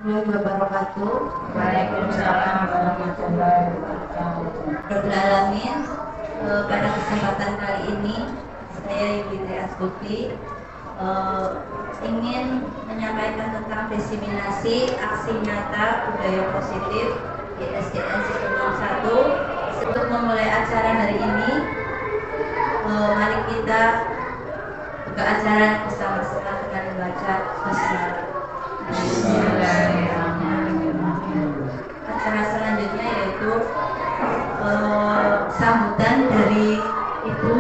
wabarakatuh. Waalaikumsalam warahmatullahi wabarakatuh. Pada kesempatan kali ini saya Yuli Astuti ingin menyampaikan tentang diseminasi aksi nyata budaya positif di SDN Sigentong 1. Untuk memulai acara hari ini, mari kita buka acara bersama-sama dengan membaca basmalah. Acara selanjutnya yaitu sambutan dari Ibu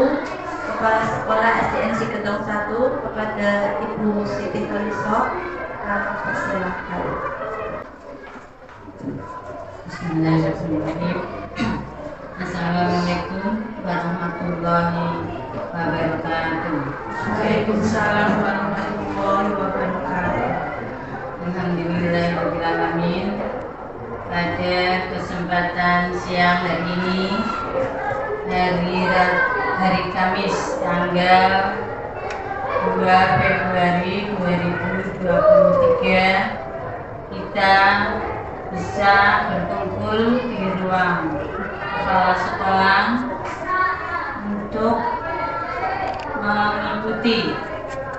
Kepala Sekolah SDN Sigentong 1 kepada Ibu Siti Khalisoh. Silakan. Bismillahirrahmanirrahim. Assalamualaikum warahmatullahi wabarakatuh. Waalaikumsalam warahmatullahi wabarakatuh. Alhamdulillahirrahmanirrahim. Pada kesempatan siang hari ini, hari Kamis tanggal 2 Februari 2023, kita bisa berkumpul di ruang kepala sekolah untuk mengikuti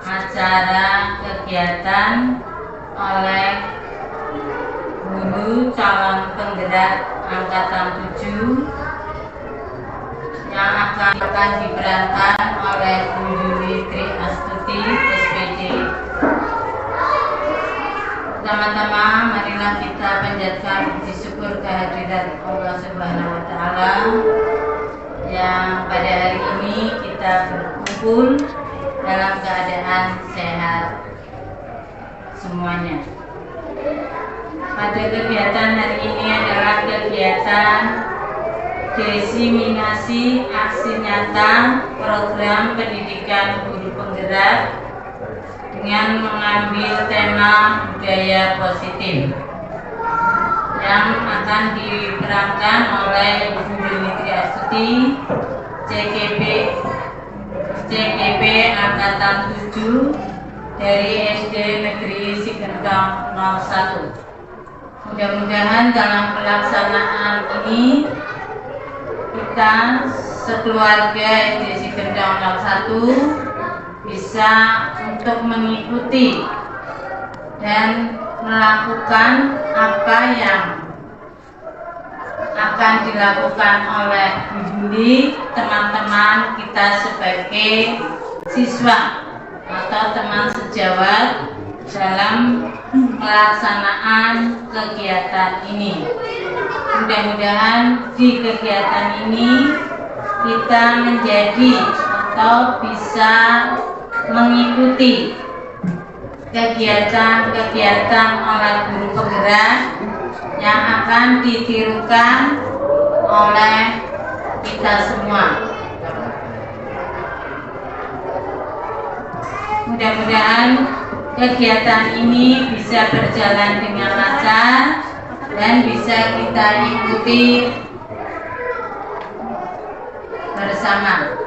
acara kegiatan oleh guru calon penggerak angkatan 7 yang akan diperankan oleh Bu Yuli Tri Astuti SPD. Pertama-tama marilah kita panjatkan puji syukur kehadirat Allah Subhanahu wa Ta'ala yang pada hari ini kita berkumpul dalam keadaan sehat semuanya. Pada kegiatan hari ini adalah kegiatan diseminasi aksi nyata program pendidikan guru penggerak dengan mengambil tema budaya positif yang akan diperankan oleh Ibu Yuli Tri Astuti CGP Angkatan 7 dari SD Negeri Sigentong 01. Mudah-mudahan dalam pelaksanaan ini kita sekeluarga SD Sigentong 01 bisa untuk mengikuti dan melakukan apa yang akan dilakukan oleh Bu Yuli, teman-teman kita sebagai siswa atau teman sejawat dalam pelaksanaan kegiatan ini. Mudah-mudahan di kegiatan ini kita menjadi atau bisa mengikuti kegiatan-kegiatan oleh guru penggerak yang akan ditirukan oleh kita semua. Mudah-mudahan kegiatan ini bisa berjalan dengan lancar dan bisa kita ikuti bersama.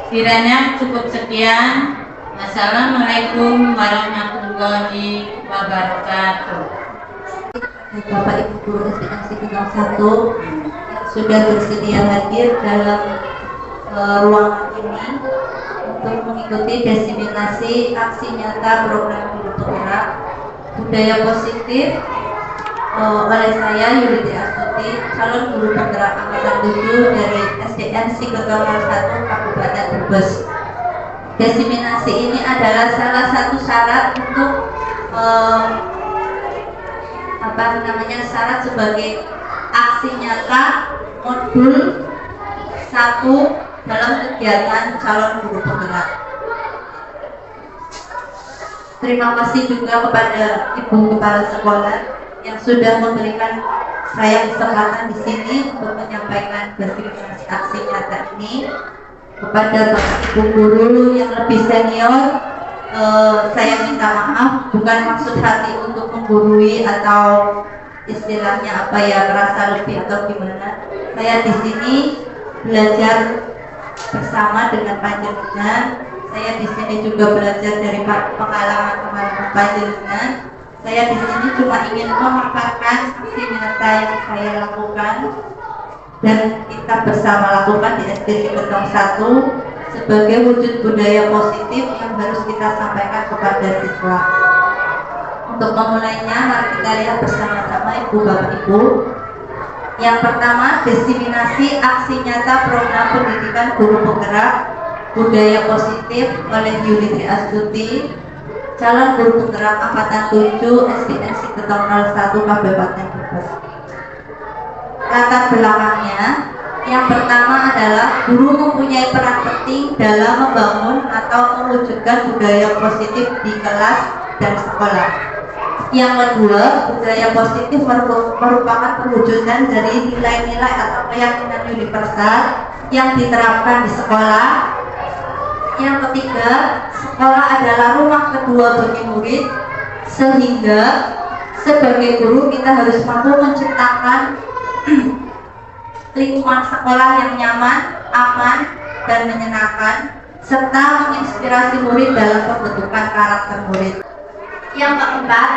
Kiranya cukup sekian. Assalamualaikum warahmatullahi wabarakatuh. Bapak Ibu Guru SDN Sigentong 1 yang sudah bersedia hadir dalam ruangan ini untuk mengikuti diseminasi aksi nyata program guru penggerak budaya positif oleh saya Yuli Tri Astuti, calon guru penggerak angkatan 7 dari SDN Sigentong 1 Kabupaten Brebes. Diseminasi ini adalah salah satu syarat untuk syarat sebagai aksi nyata modul 1 dalam kegiatan calon guru penggerak. Terima kasih juga kepada Ibu Kepala Sekolah yang sudah memberikan saya kesempatan di sini untuk menyampaikan diseminasi aksi nyata ini. Kepada Bapak Ibu guru yang lebih senior, saya minta maaf, bukan maksud hati untuk menggurui atau istilahnya merasa lebih atau gimana. Saya di sini belajar bersama dengan panjenengan. Saya di sini juga belajar dari pengalaman panjenengan. Saya di sini cuma ingin memaparkan aksi nyata yang saya lakukan dan kita bersama lakukan di SDC Ketong 1 sebagai wujud budaya positif yang harus kita sampaikan kepada siswa. Untuk memulainya, mari kita lihat bersama-sama Ibu Bapak Ibu. Yang pertama, diseminasi aksi nyata program pendidikan guru penggerak budaya positif oleh Yuli Astuti, calon guru penggerak angkatan 7 SDN Ketong 01 Kabupaten Brebes. Latar belakangnya, yang pertama adalah guru mempunyai peran penting dalam membangun atau mewujudkan budaya positif di kelas dan sekolah. Yang kedua, budaya positif merupakan perwujudan dari nilai-nilai atau keyakinan universal yang diterapkan di sekolah. Yang ketiga, sekolah adalah rumah kedua bagi murid, sehingga sebagai guru kita harus mampu menciptakan lingkungan sekolah yang nyaman, aman, dan menyenangkan, serta menginspirasi murid dalam pembentukan karakter murid. Yang keempat,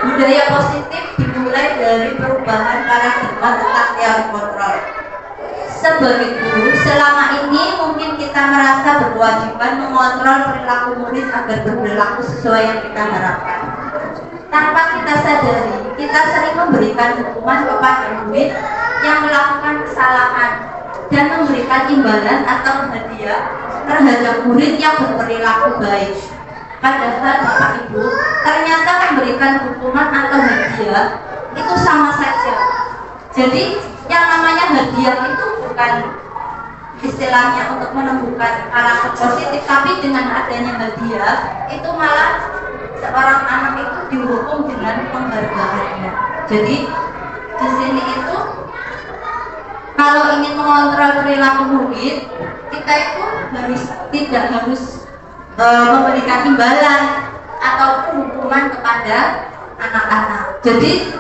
budaya positif dimulai dari perubahan paradigma tentang teori kontrol. Sebagai guru, selama ini mungkin kita merasa berkewajiban mengontrol perilaku murid agar berperilaku sesuai yang kita harapkan. Tanpa kita sadari, kita sering memberikan hukuman kepada murid yang melakukan kesalahan dan memberikan imbalan atau hadiah terhadap murid yang berperilaku baik. Padahal Bapak Ibu, ternyata memberikan hukuman atau hadiah itu sama saja. Jadi yang namanya hadiah itu bukan istilahnya untuk menumbuhkan karakter positif, tapi dengan adanya hadiah itu malah seorang anak itu dihukum dengan penghargaannya. Jadi di sini itu kalau ingin mengontrol perilaku murid, kita itu tidak harus memberikan imbalan ataupun hukuman kepada anak-anak. Jadi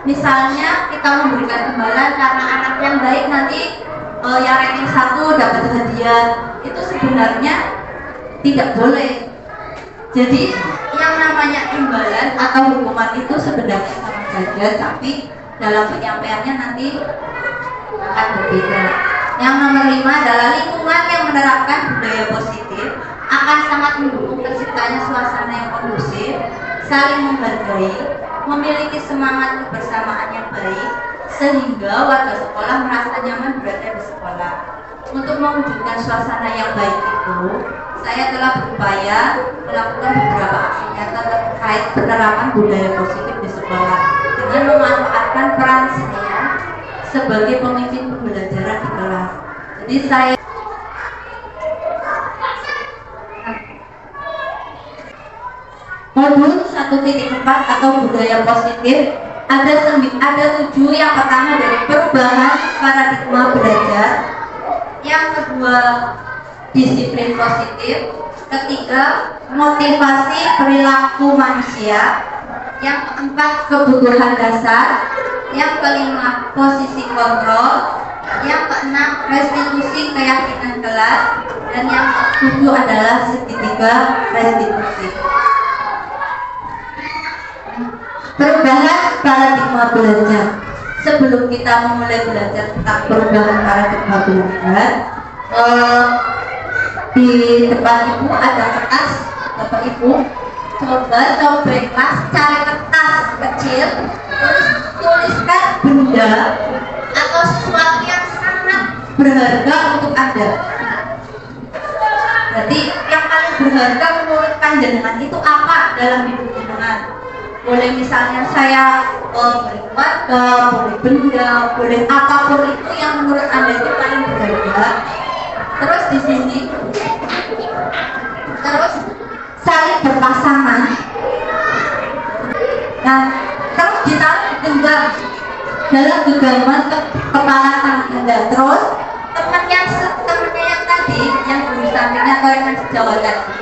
misalnya kita memberikan imbalan karena anak yang baik nanti yang ranking 1 dapat hadiah, itu sebenarnya tidak boleh. Jadi yang namanya imbalan atau hukuman itu sebenarnya sama saja, tapi dalam penyampaiannya nanti akan berbeda. Yang nomor 5 adalah lingkungan yang menerapkan budaya positif akan sangat mendukung terciptanya suasana yang kondusif, saling menghargai, memiliki semangat kebersamaan yang baik, sehingga warga sekolah merasa nyaman berada di sekolah. Untuk mewujudkan suasana yang baik itu, saya telah berupaya melakukan beberapa aksi nyata terkait penerapan budaya positif di sekolah dengan memanfaatkan peran saya sebagai pemimpin pembelajaran di kelas. Jadi saya modul 1.4 atau budaya positif ada 7. Yang pertama dari perubahan paradigma belajar, yang kedua disiplin positif, ketiga motivasi perilaku manusia, yang keempat kebutuhan dasar, yang kelima posisi kontrol, yang keenam restitusi keyakinan kelas, dan yang ketujuh adalah segitiga restitusi. Perubahan paradigma belajar. Sebelum kita memulai belajar tentang perubahan paradigma belajar, di depan Ibu ada kertas. Bapak Ibu coba kelas, cari kertas kecil, terus tuliskan benda atau sesuatu yang sangat berharga untuk Anda. Berarti yang paling berharga menurut panjenengan itu apa dalam hidup jenengan? Boleh misalnya saya beli keluarga, boleh benda, boleh apapun itu yang menurut Anda itu paling berharga. Terus di sini, terus saling berpasangan. Nah, terus ditaruh di genggam dalam genggaman kepala tangan Anda. Terus temannya yang tadi, yang berusaha atau yang sejauh tadi,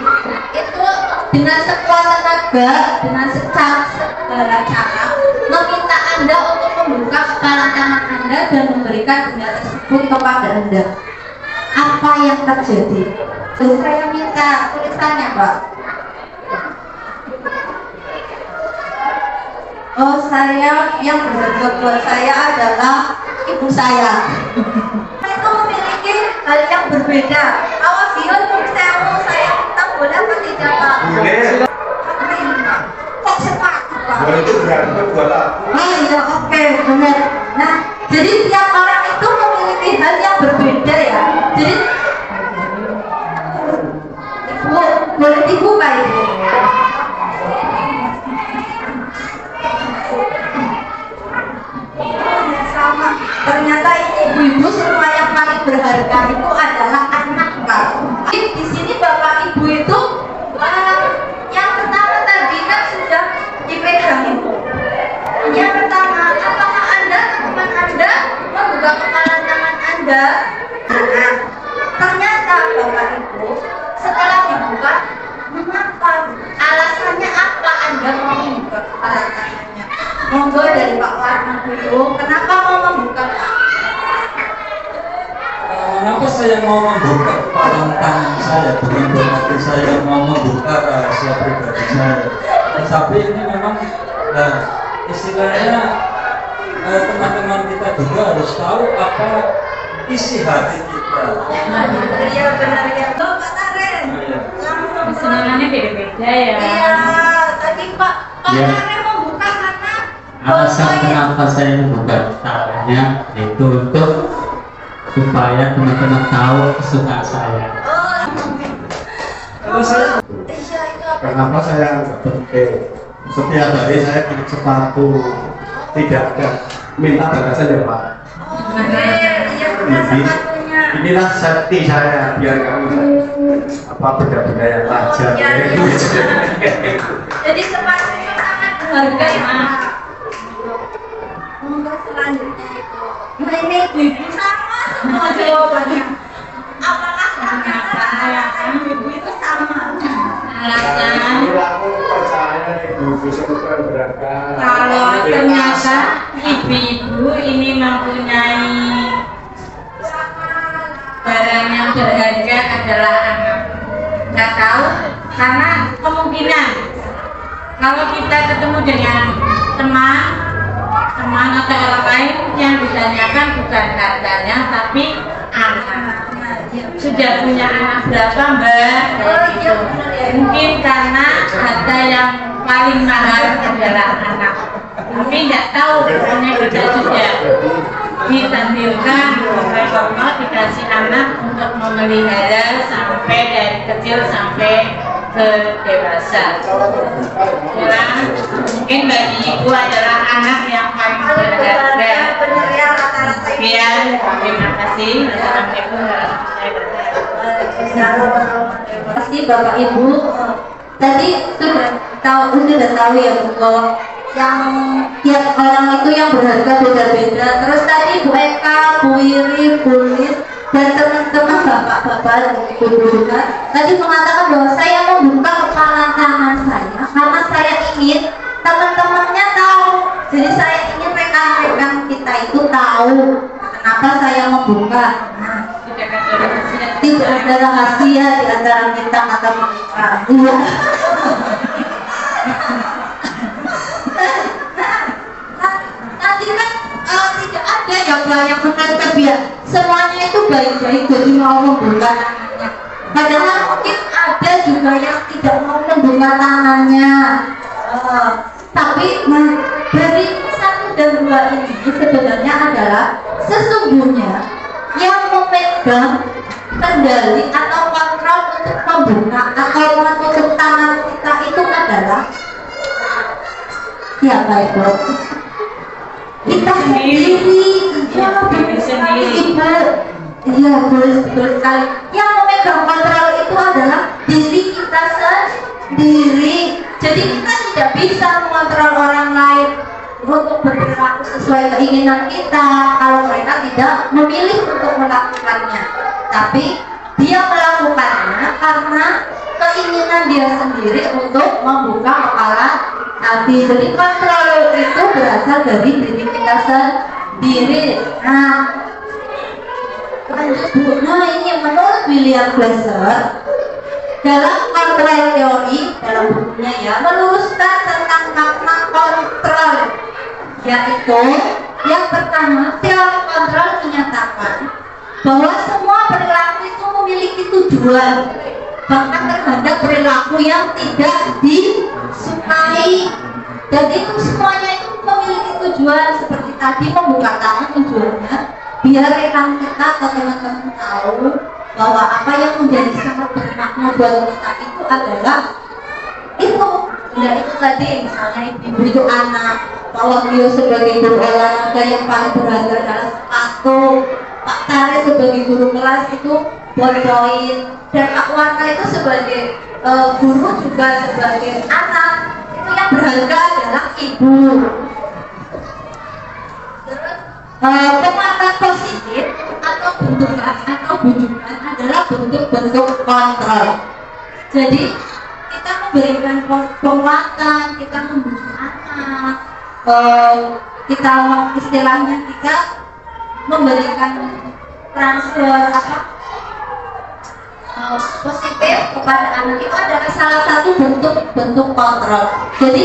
itu dengan sekuat tenaga, dengan segala cara meminta Anda untuk membuka kepala tangan Anda dan memberikan benda tersebut kepada Anda. Apa yang terjadi? Saya minta tulisannya, Pak. Oh, saya yang berharga buat saya adalah ibu saya. Itu memiliki hal yang berbeda. Kalau dia saya minta boleh apa tidak, Pak? Boleh. Kok sepatu, Pak? Boleh itu berharga buat aku. Oh iya, oke, benar. Nah, jadi tiap orang itu memiliki hal yang berbeda ya. Jadi ibu, boleh dibuka ibu? Sama. Ternyata ibu-ibu semua yang paling berharga itu adalah anak, Pak. Di sini bapak ibu itu yang pertama tadi kan sudah dipegang ibu. Yang pertama, apakah Anda, teman Anda, membuka kepala tangan Anda? Nah, ternyata bapak ibu setelah dibuka, mengapa? Alasannya apa Anda mau membuka kepala tangannya? Monggo dari Pak Warna dulu, kenapa mau membuka? Kenapa saya mau membuka kepala tangan saya? Bukan berarti saya mau membuka rahasia pribadi saya. Tapi ini memang istilahnya teman-teman kita juga harus tahu apa isi hati kita. Iya benar ya, Bapak Taren. Kesenangannya beda-beda ya. Iya, tadi Pak Ya. Taren membuka karena Alasan kenapa saya membuka tangannya itu untuk supaya teman-teman tahu kesukaan saya. Kalau saya Iya itu apa? Kenapa saya nggak penting? Setiap hari saya beli sepatu, tidak ada minta harga saja, Pak. Oke, iya benar sepatunya. Inilah safety saya biar kamu apa benda-benda yang tajam. Iya, iya. Itu. Jadi sepatunya sangat berharga ya, Pak. Monggo selanjutnya itu. Nah ini ibu sama semua jawabannya. Apakah ternyata ibu itu sama? Alasan Aku percaya ibu super berharga. kalau ternyata ibu-ibu ini mempunyai barang yang berharga adalah anak. Nggak tahu karena kemungkinan kalau kita ketemu dengan teman atau orang lain yang ditanyakan bukan harganya tapi anak. Sudah punya anak berapa, Mbak? Kayak gitu. Mungkin karena harga yang paling mahal adalah anak. Tapi nggak tahu pokoknya kita sudah ditampilkan oleh Allah dikasih anak untuk memelihara sampai dari kecil sampai ke dewasa. Ya, mungkin bagi ibu adalah anak yang paling berharga. Benar ya rata-rata ibu. Sekian, terima kasih. Assalamualaikum warahmatullahi wabarakatuh. Terima kasih Bapak Ibu. Tadi sudah tahu ya Bu bahwa yang tiap orang itu yang berharga beda-beda. Terus tadi Bu Eka, Bu Iri, Bu Lis dan teman-teman bapak-bapak dan ibu-ibu juga tadi mengatakan bahwa saya membuka kepala tangan saya karena saya ingin teman-temannya tahu. Jadi saya ingin rekan-rekan kita itu tahu kenapa saya membuka. Nah, tidak ada rahasia di antara kita atau mereka. Iya. Nanti kan tidak ada yang banyak menangkap ya. Semuanya itu baik-baik jadi mau membuka tangannya. Padahal mungkin ada juga yang tidak mau membuka tangannya. Tapi dari 1 dan 2 ini sebenarnya adalah sesungguhnya yang memegang kendali atau kontrol untuk membuka atau menutup tangan kita itu adalah siapa itu? Kita sendiri. Iya, betul sekali. Yang memegang kontrol itu adalah diri kita sendiri. Jadi kita tidak bisa mengontrol orang lain untuk berperilaku sesuai keinginan kita kalau mereka tidak memilih untuk melakukannya. Tapi dia melakukannya karena keinginan dia sendiri untuk membuka kepala hati. Jadi kontrol itu berasal dari diri kita sendiri. Nah ini menurut William Glasser, dalam kontrol teori dalam bukunya ya meluruskan tentang makna kontrol, yaitu yang pertama teori kontrol menyatakan bahwa semua perilaku itu memiliki tujuan, bahkan terhadap perilaku yang tidak disukai, dan itu semuanya itu memiliki tujuan. Seperti tadi membuka tangan tujuannya biar rekan kita atau teman-teman tahu bahwa apa yang menjadi sangat bermakna buat kita itu adalah itu. Ya itu tadi misalnya ibu itu anak, kalau dia sebagai guru olahraga yang paling berharga adalah sepatu, Pak Tari sebagai guru kelas itu poin, dan Pak Warna itu sebagai guru juga sebagai anak itu yang berharga adalah ibu. Terus penguatan positif atau bujukan adalah bentuk-bentuk kontrol. Jadi kita memberikan penguatan, kita membujuk anak, kita istilahnya kita memberikan transfer positif kepada anak itu adalah salah satu bentuk kontrol. Jadi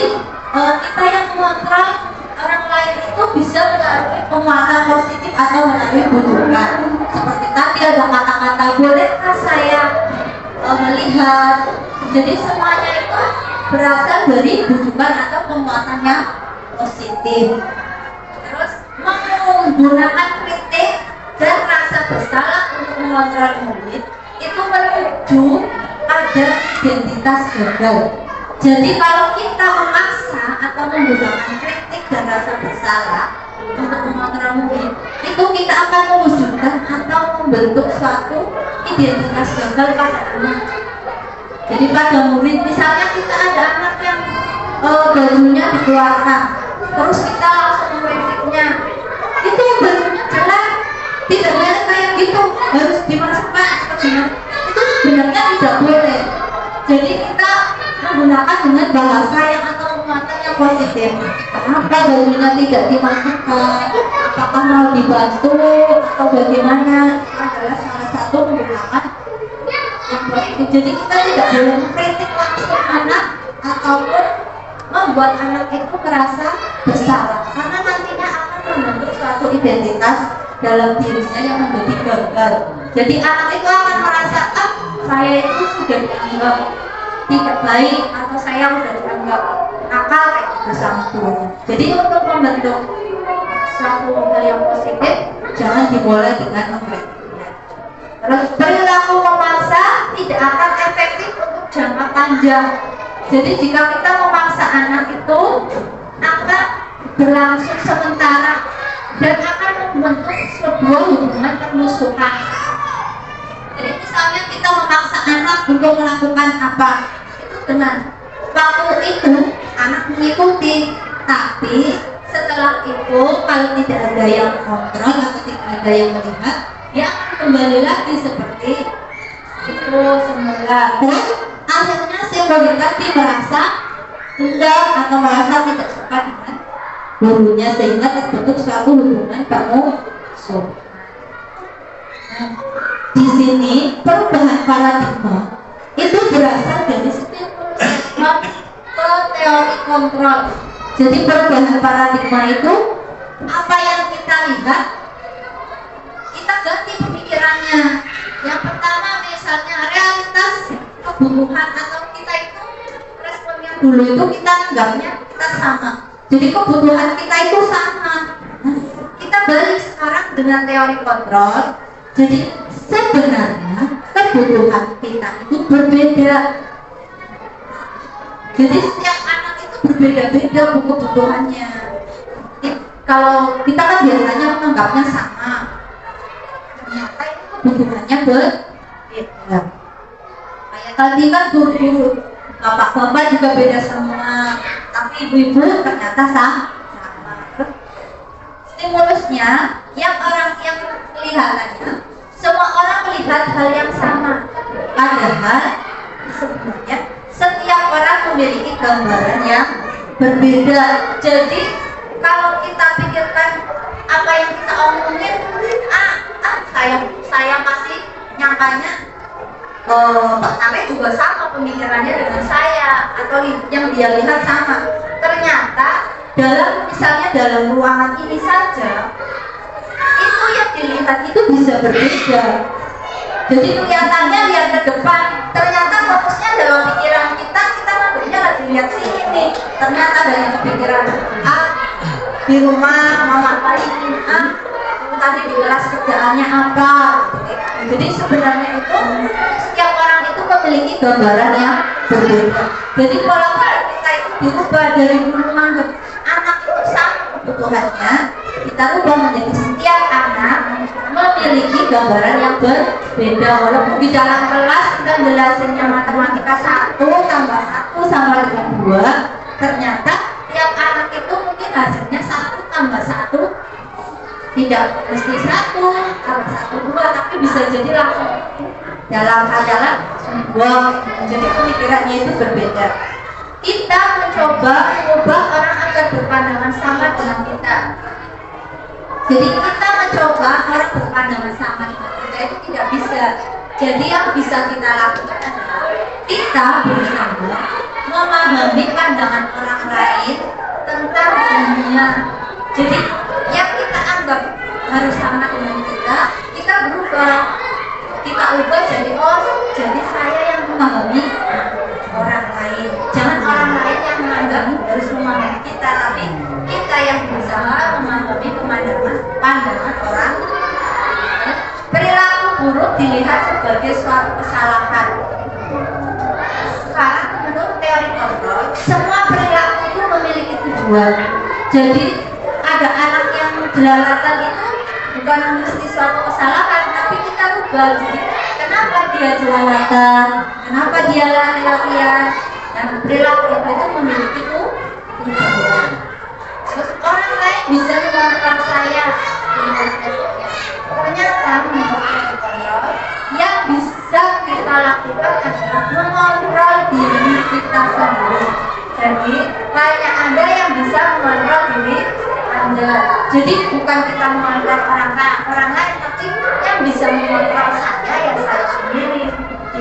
kita yang mengontrol orang lain itu bisa melalui penguatan positif atau melalui bujukan. Seperti tadi ada kata-kata bolehkah saya melihat. Jadi semuanya itu berasal dari bujukan atau penguatan yang positif. Terus menggunakan kritik dan rasa bersalah untuk mengontrol murid itu menuju pada identitas gagal. Jadi kalau kita memaksa atau menggunakan kritik dan rasa bersalah untuk mengontrol murid, itu kita akan mewujudkan atau membentuk suatu identitas gagal pada anak. Jadi pada murid, misalnya kita ada anak yang bajunya dikeluarkan, terus kita langsung mengkritiknya, itu bajunya jelek, tidak boleh kayak gitu, harus dimasukkan atau gimana. Itu sebenarnya tidak boleh. Jadi kita menggunakan dengan bahasa yang atau penguatan yang positif. Kenapa bajunya tidak dimasukkan? Apakah mau dibantu atau bagaimana? Itu adalah salah satu menggunakan yang positif. Jadi kita tidak boleh mengkritik langsung anak ataupun membuat anak itu merasa bersalah, karena nantinya akan membentuk suatu identitas dalam dirinya yang menjadi gagal. Jadi anak itu akan merasa saya itu sudah dianggap tidak baik atau saya sudah dianggap nakal kayak gitu sama gurunya. Jadi untuk membentuk suatu hal yang positif jangan dimulai dengan mengkritiknya. Terus perilaku memaksa tidak akan efektif untuk jangka panjang. Jadi jika kita memaksa anak itu akan berlangsung sementara dan akan membentuk sebuah hubungan permusuhan. Jadi misalnya kita memaksa anak untuk melakukan apa, itu dengan waktu itu anak mengikuti, tapi setelah itu kalau tidak ada yang kontrol atau tidak ada yang melihat, dia akan kembali lagi seperti itu semula. Dan akhirnya si murid tadi merasa enggan atau merasa tidak suka dengan gurunya sehingga terbentuk suatu hubungan permusuhan. Di sini perubahan paradigma itu berasal dari stimulus ke teori kontrol. Jadi perubahan paradigma itu apa yang kita lihat kita ganti pemikirannya. Yang pertama misalnya realitas kebutuhan atau kita itu responnya dulu itu kita anggapnya kita sama. Jadi kebutuhan kita itu sama. Kita balik sekarang dengan teori kontrol. Jadi sebenarnya kebutuhan kita itu berbeda. Jadi setiap anak itu berbeda-beda kebutuhannya. Kalau kita kan biasanya menganggapnya sama, ternyata itu kebutuhannya berbeda. Kayak tadi kan guru-guru, bapak-bapak juga beda semua, tapi ibu-ibu ternyata sama. Stimulusnya yang orang yang kelihatannya semua orang melihat hal yang sama, padahal sebenarnya setiap orang memiliki gambaran yang berbeda. Jadi kalau kita pikirkan apa yang kita omongin, saya masih nyangkanya Pak Ame juga sama pemikirannya dengan saya, atau yang dia lihat sama. Ternyata misalnya dalam ruangan ini saja, itu yang dilihat itu bisa berbeda. Jadi kelihatannya lihat ke depan, ternyata fokusnya dalam pikiran kita nantinya lagi lihat sini. Ternyata dari pikiran di rumah mau ngapain, tadi di kelas kerjaannya apa. Jadi sebenarnya itu setiap orang itu memiliki gambaran yang berbeda. Jadi kalau kita itu diubah dari dulu menganggap anak itu sama kebutuhannya, kita ubah menjadi setiap anak memiliki gambaran yang berbeda. Walaupun di dalam kelas kita jelasinnya matematika 1 tambah 1 sama dengan 2, ternyata tiap anak itu mungkin hasilnya 1 tambah 1 tidak mesti 1 tambah 1 2, tapi bisa jadi langsung dalam hal 2. Jadi pemikirannya itu berbeda. Kita mencoba mengubah orang agar berpandangan sama dengan kita. Jadi kita mencoba orang berpandangan sama dengan kita itu tidak bisa. Jadi yang bisa kita lakukan adalah kita berusaha memahami pandangan orang lain tentang dunia. Jadi yang kita anggap harus sama dengan kita berubah. Kita ubah jadi jadi saya yang memahami orang lain. Jangan orang lain yang menganggap harus memahami kita, tapi kita yang berusaha memahami pandangan orang. Perilaku buruk dilihat sebagai suatu kesalahan. Sekarang menurut teori kontrol, semua perilaku itu memiliki tujuan. Jadi ada anak yang jelalatan itu bukan mesti suatu kesalahan, tapi kita rubah. Jadi kenapa dia jelalatan, kenapa dia lari-larian, dan perilaku itu memiliki tujuan. Terus orang lain bisa mengontrol saya. Ternyata yang bisa kita lakukan adalah mengontrol diri kita sendiri. Jadi hanya Anda yang bisa mengontrol diri Anda. Jadi bukan kita mengontrol orang lain, tapi yang bisa mengontrol saya ya saya sendiri,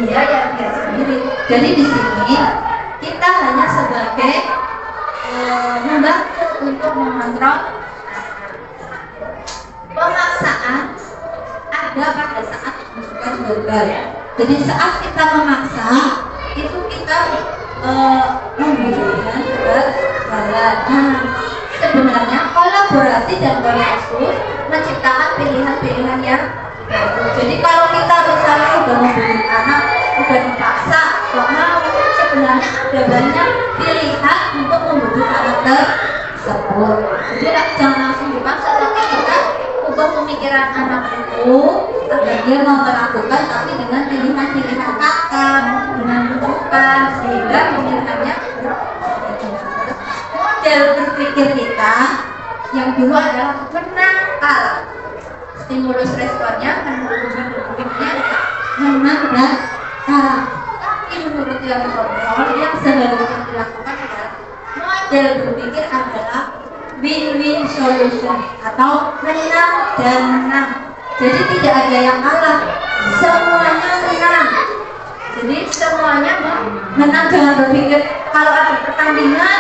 dia ya dia sendiri. Jadi di sini kita hanya sebagai membantu untuk mengontrol. Pemaksaan ada pada saat bukan gagal. Jadi saat kita memaksa itu kita memberikan kegagalan. Sebenarnya kolaborasi dan konsensus menciptakan pilihan-pilihan yang baru. Jadi kalau kita misalnya udah memberi anak, udah dipaksa, kok mau, sebenarnya ada banyak pilihan untuk membujuk anak tersebut. Jadi jangan langsung dipaksa, tapi kita ubah pemikiran anak itu agar dia mau melakukan, tapi dengan pilihan-pilihan kata, dengan rujukan, sehingga pilihannya model berpikir kita yang dulu adalah menang kalah. Stimulus responnya berpikirnya menang dan kalah. Tapi menurut yang kontrol yang seharusnya dilakukan adalah model berpikir adalah win-win solution atau menang dan menang. Jadi tidak ada yang kalah, semuanya menang. Jadi semuanya menang. Jangan berpikir kalau ada pertandingan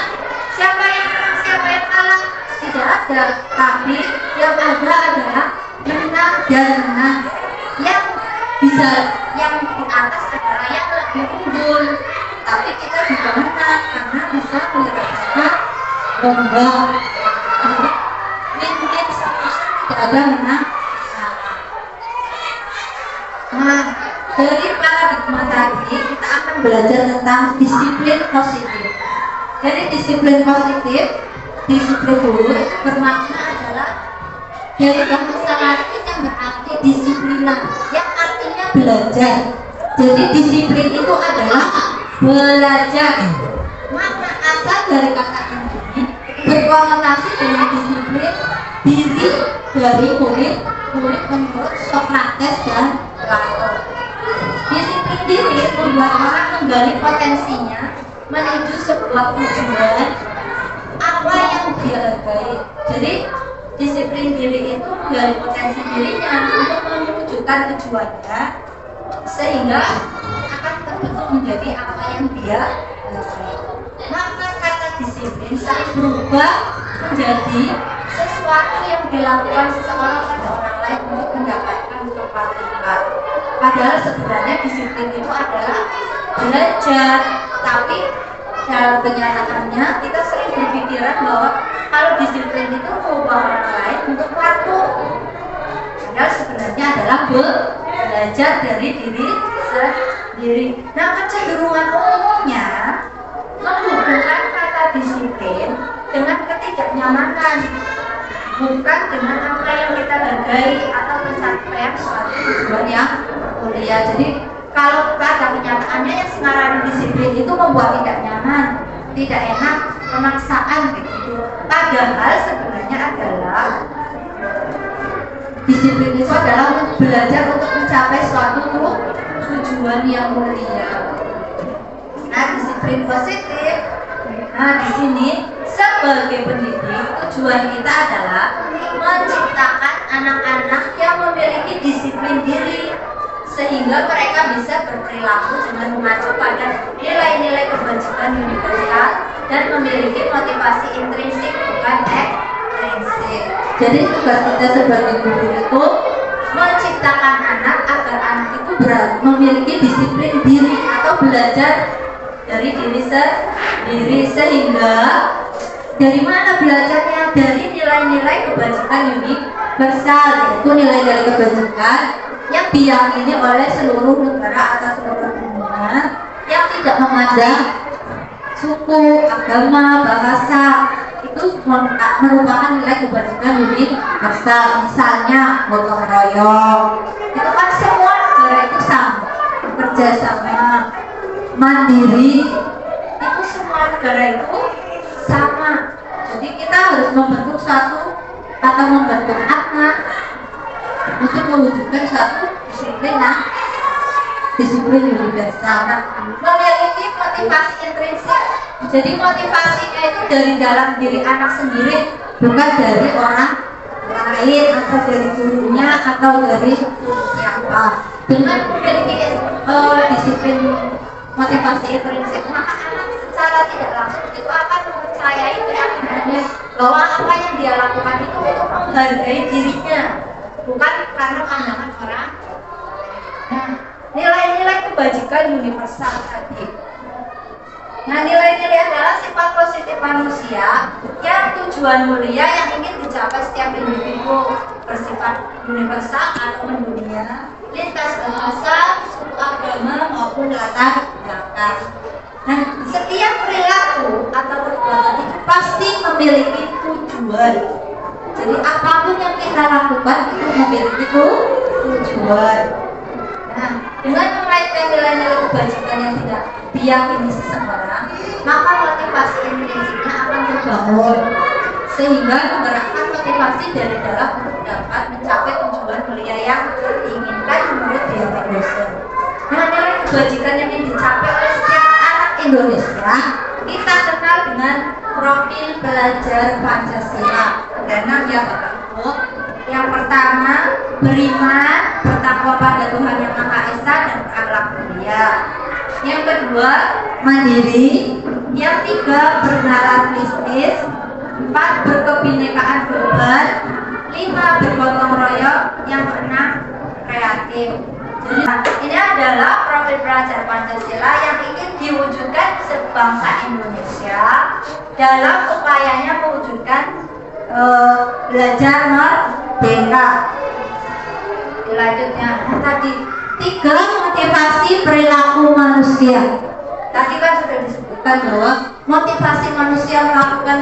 siapa yang menang, siapa yang kalah, tidak ada. Tapi yang ada adalah menang dan menang. Yang bisa yang di atas adalah yang lebih unggul. Tapi kita juga menang karena bisa menyelesaikan lomba. Win-win solution, tidak ada menang. Nah, dari paradigma tadi kita akan belajar tentang disiplin positif. Jadi disiplin positif, disiplin dulu itu bermakna adalah dari bahasa Latin yang berarti disiplina, yang artinya belajar. Jadi disiplin itu adalah belajar. Makna asal dari kata ini berkonotasi dengan disiplin diri dari murid menurut Socrates dan Plato. Disiplin diri membuat orang menggali potensinya menuju sebuah tujuan apa yang dia hargai. Jadi disiplin diri itu menggali potensi dirinya untuk mewujudkan tujuannya, sehingga menjadi apa yang dia sukai. Maka kata disiplin sering berubah menjadi sesuatu yang dilakukan seseorang pada orang lain untuk mendapatkan kepatuhan. Padahal sebenarnya disiplin itu adalah belajar, tapi dalam kenyataannya kita sering berpikiran bahwa kalau disiplin itu mengubah orang lain untuk patuh. Padahal sebenarnya adalah belajar dari diri sendiri. Nah, kecenderungan umumnya menghubungkan kata disiplin dengan ketidaknyamanan, bukan dengan apa yang kita hargai atau pencapaian suatu tujuan yang mulia. Jadi kalau pada kenyataannya yang sekarang disiplin itu membuat tidak nyaman, tidak enak, pemaksaan begitu. Padahal sebenarnya adalah disiplin itu adalah belajar untuk mencapai suatu tujuan yang mulia. Nah, disiplin positif. Nah, di sini sebagai pendidik tujuan kita adalah menciptakan anak-anak yang memiliki disiplin diri sehingga mereka bisa berperilaku dengan mengacu pada nilai-nilai kebajikan universal dan memiliki motivasi intrinsik bukan ekstrinsik. Jadi tugas kita sebagai guru itu menciptakan anak agar anak itu memiliki disiplin diri atau belajar dari diri sendiri. Sehingga dari mana belajarnya? Dari nilai-nilai kebajikan universal, yaitu nilai-nilai kebajikan yang diyakini oleh seluruh negara atau seluruh dunia yang tidak memandang suku, agama, bahasa. Itu merupakan nilai kebajikan universal. Misalnya gotong royong, itu kan semua negara itu sama, bekerja sama, mandiri, itu semua negara itu sama. Jadi kita harus membentuk suatu atau membentuk anak untuk mewujudkan suatu disiplin universal. Nah, memiliki motivasi intrinsik. Jadi motivasinya itu dari dalam diri anak sendiri, bukan dari orang lain atau dari gurunya atau dari siapa. Dengan memiliki disiplin motivasi intrinsik, maka anak secara tidak langsung itu akan mempercayai keyakinannya bahwa apa yang dia lakukan itu untuk menghargai dirinya, bukan karena pandangan orang. Nah, nilai-nilai kebajikan universal tadi. Nah, nilai-nilai adalah sifat positif manusia yang tujuan mulia yang ingin dicapai setiap individu, bersifat universal atau mendunia, lintas bahasa, suku, agama maupun latar belakang. Nah, setiap perilaku atau perbuatan itu pasti memiliki tujuan. Jadi apapun yang kita lakukan itu memiliki tujuan. Nah, dengan mengaitkan nilai-nilai kebajikan yang tidak diyakini seseorang, maka motivasi intrinsiknya akan terbangun sehingga menggerakkan motivasi dari dalam untuk dapat mencapai tujuan mulia yang diinginkan menurut diri dosen. Nah, nilai kebajikan yang ingin dicapai oleh setiap anak Indonesia kita kenal dengan profil pelajar Pancasila. Karena dia Ibu. Yang pertama, beriman, bertakwa pada Tuhan Yang Maha Esa dan berakhlak mulia. Yang kedua, mandiri. Yang tiga, bernalar bisnis. 4, berkebinekaan global. 5, bergotong royong. Yang keenam, kreatif. Jadi ini adalah profil pelajar Pancasila yang ingin diwujudkan sebangsa Indonesia dalam upayanya mewujudkan belajar merdeka. Selanjutnya, tadi 3, motivasi perilaku manusia. Tadi kan sudah disebutkan bahwa motivasi manusia melakukan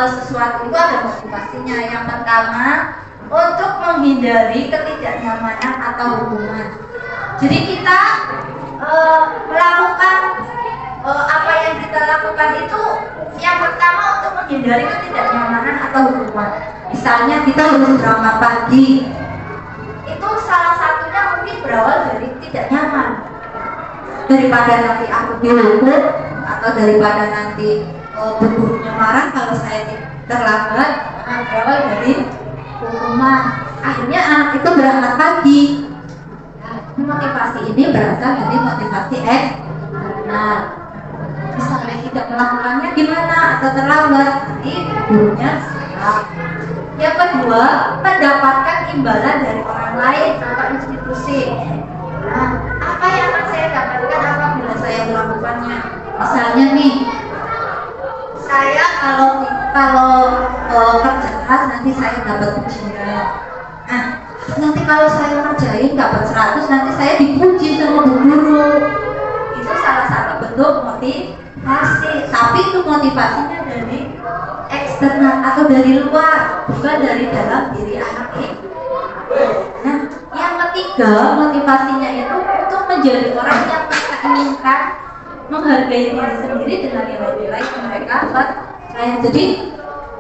sesuatu itu ada motivasinya. Yang pertama, untuk menghindari ketidaknyamanan atau hubungan. Jadi kita melakukan apa yang kita lakukan itu yang pertama untuk menghindari ketidaknyamanan atau hubungan. Misalnya kita harus berangkat pagi, itu salah satunya mungkin berawal dari tidak nyaman, daripada nanti aku dihukum atau daripada nanti gurunya marah kalau saya terlambat. Berawal dari hukuman, akhirnya anak itu berangkat pagi. Nah, motivasi ini berasal dari motivasi benar. Misalnya tidak melakukannya gimana atau terlambat, nanti gurunya siap. Yang kedua, mendapatkan imbalan dari orang lain atau institusi. Nah, apa yang akan saya dapatkan apabila saya melakukannya? Misalnya nih, saya kalau kerja keras nanti saya dapat pujian. Nah, nanti kalau saya ngerjain dapat 100, nanti saya dipuji sama bu guru. Itu salah satu bentuk motivasi. Tapi itu motivasinya dari eksternal atau dari luar, bukan dari dalam diri anak itu. Nah, yang ketiga, motivasinya itu untuk menjadi orang yang mereka inginkan, menghargai diri sendiri dengan nilai-nilai yang mereka percaya. Jadi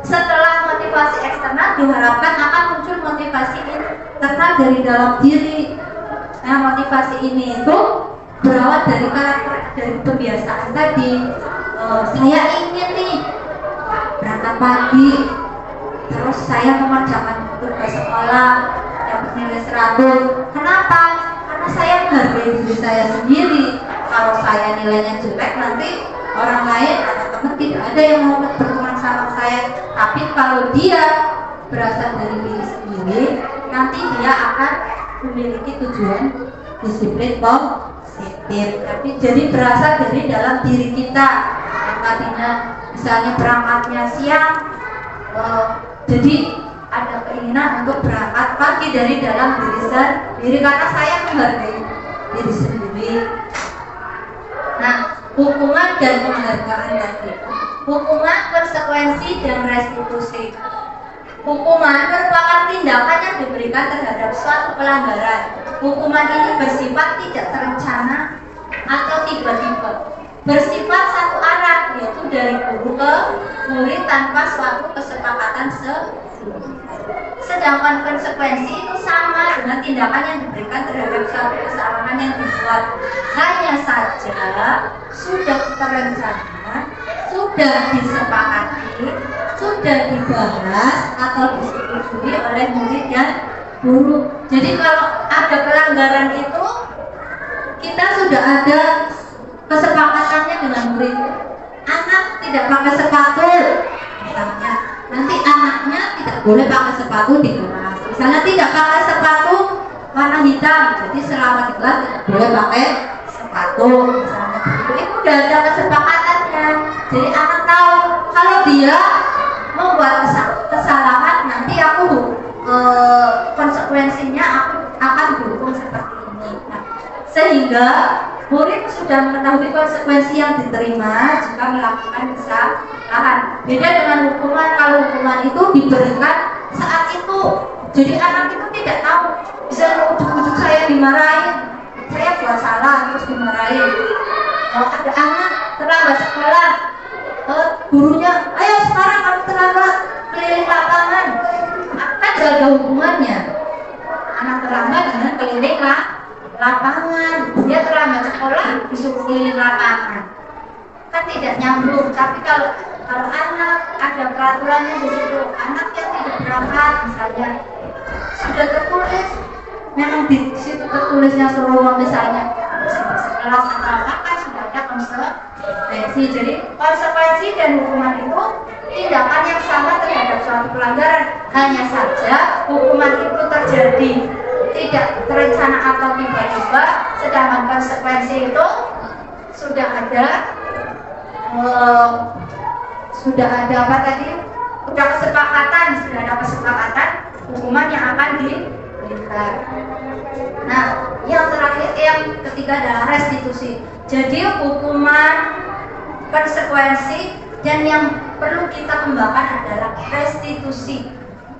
setelah motivasi eksternal diharapkan akan muncul motivasi internal dari dalam diri. Nah, motivasi ini itu berawal dari karakter, dari kebiasaan tadi. Saya ingin nih berangkat pagi, terus saya mengerjakan tugas sekolah yang bernilai 100. Kenapa? Karena saya menghargai diri saya sendiri. Kalau saya nilainya jelek, nanti orang lain atau teman tidak ada yang mau berteman sama saya. Tapi kalau dia berasal dari diri sendiri, nanti dia akan memiliki tujuan disiplin positif. Tapi jadi berasal dari dalam diri kita. Yang tadinya misalnya berangkatnya siang, jadi ada keinginan untuk berangkat pagi dari dalam diri sendiri karena saya menghargai diri sendiri. Nah, hukuman dan penghargaan tadi. Hukuman, konsekuensi, dan restitusi. Hukuman merupakan tindakan yang diberikan terhadap suatu pelanggaran. Hukuman ini bersifat tidak terencana atau tiba-tiba, bersifat satu arah, yaitu dari guru ke murid tanpa suatu kesepakatan sebelumnya. Sedangkan konsekuensi itu sama dengan tindakan yang diberikan terhadap suatu kesalahan yang dibuat. Hanya saja sudah terencana, sudah disepakati, sudah dibahas atau disetujui oleh murid dan guru. Jadi kalau ada pelanggaran itu, kita sudah ada kesepakatannya dengan murid. Anak tidak pakai sepatu, misalnya, nanti anaknya tidak boleh pakai sepatu di kelas. Misalnya tidak pakai sepatu warna hitam, jadi selama di kelas tidak boleh pakai sepatu. Misalnya begitu, itu sudah ada kesepakatannya. Jadi anak tahu kalau dia membuat kesalahan, nanti aku konsekuensinya aku akan dihukum seperti ini. Nah, sehingga murid sudah mengetahui konsekuensi yang diterima jika melakukan kesalahan. Beda dengan hukuman, kalau hukuman itu diberikan saat itu. Jadi anak itu tidak tahu, bisa ujuk-ujuk saya dimarahin, saya buat salah terus dimarahin. Kalau ada anak terlambat sekolah, gurunya, ayo sekarang kamu terlambat keliling lapangan, kan gak ada hukumannya. Anak terlambat dengan keliling lapangan, dia terlambat sekolah disuruh keliling lapangan, kan tidak nyambung. Tapi kalau anak ada peraturannya di situ, anak yang tidak berangkat misalnya sudah tertulis, memang di situ tertulisnya suruh misalnya sekelas atau apa, kan sudah ada konsekuensi. Jadi konsekuensi dan hukuman itu tindakan yang sama terhadap suatu pelanggaran. Hanya saja hukuman itu terjadi tidak terencana atau tiba-tiba, sedangkan konsekuensi itu sudah ada apa tadi? Sudah ada kesepakatan hukuman yang akan diberikan. Nah, yang terakhir, yang ketiga adalah restitusi. Jadi hukuman, konsekuensi, dan yang perlu kita kembangkan adalah restitusi,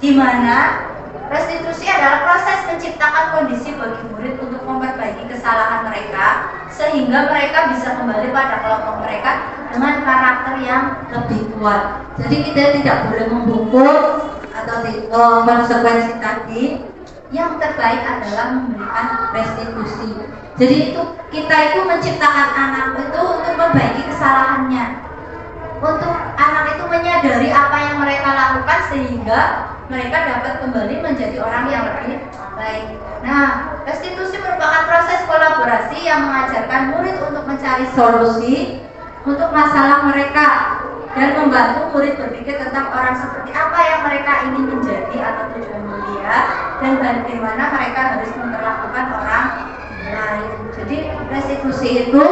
di mana restitusi adalah proses menciptakan kondisi bagi murid untuk memperbaiki kesalahan mereka sehingga mereka bisa kembali pada kelompok mereka dengan karakter yang lebih kuat. Jadi kita tidak boleh membungkuk atau konsekuensi tadi. Yang terbaik adalah memberikan restitusi. Jadi itu kita itu menciptakan anak itu untuk memperbaiki kesalahannya. untuk anak itu menyadari apa yang mereka lakukan sehingga mereka dapat kembali menjadi orang yang lebih baik. Nah, restitusi merupakan proses kolaborasi yang mengajarkan murid untuk mencari solusi untuk masalah mereka dan membantu murid berpikir tentang orang seperti apa yang mereka ingin menjadi atau tujuan mulia dan bagaimana mereka harus memperlakukan orang lain. Jadi restitusi itu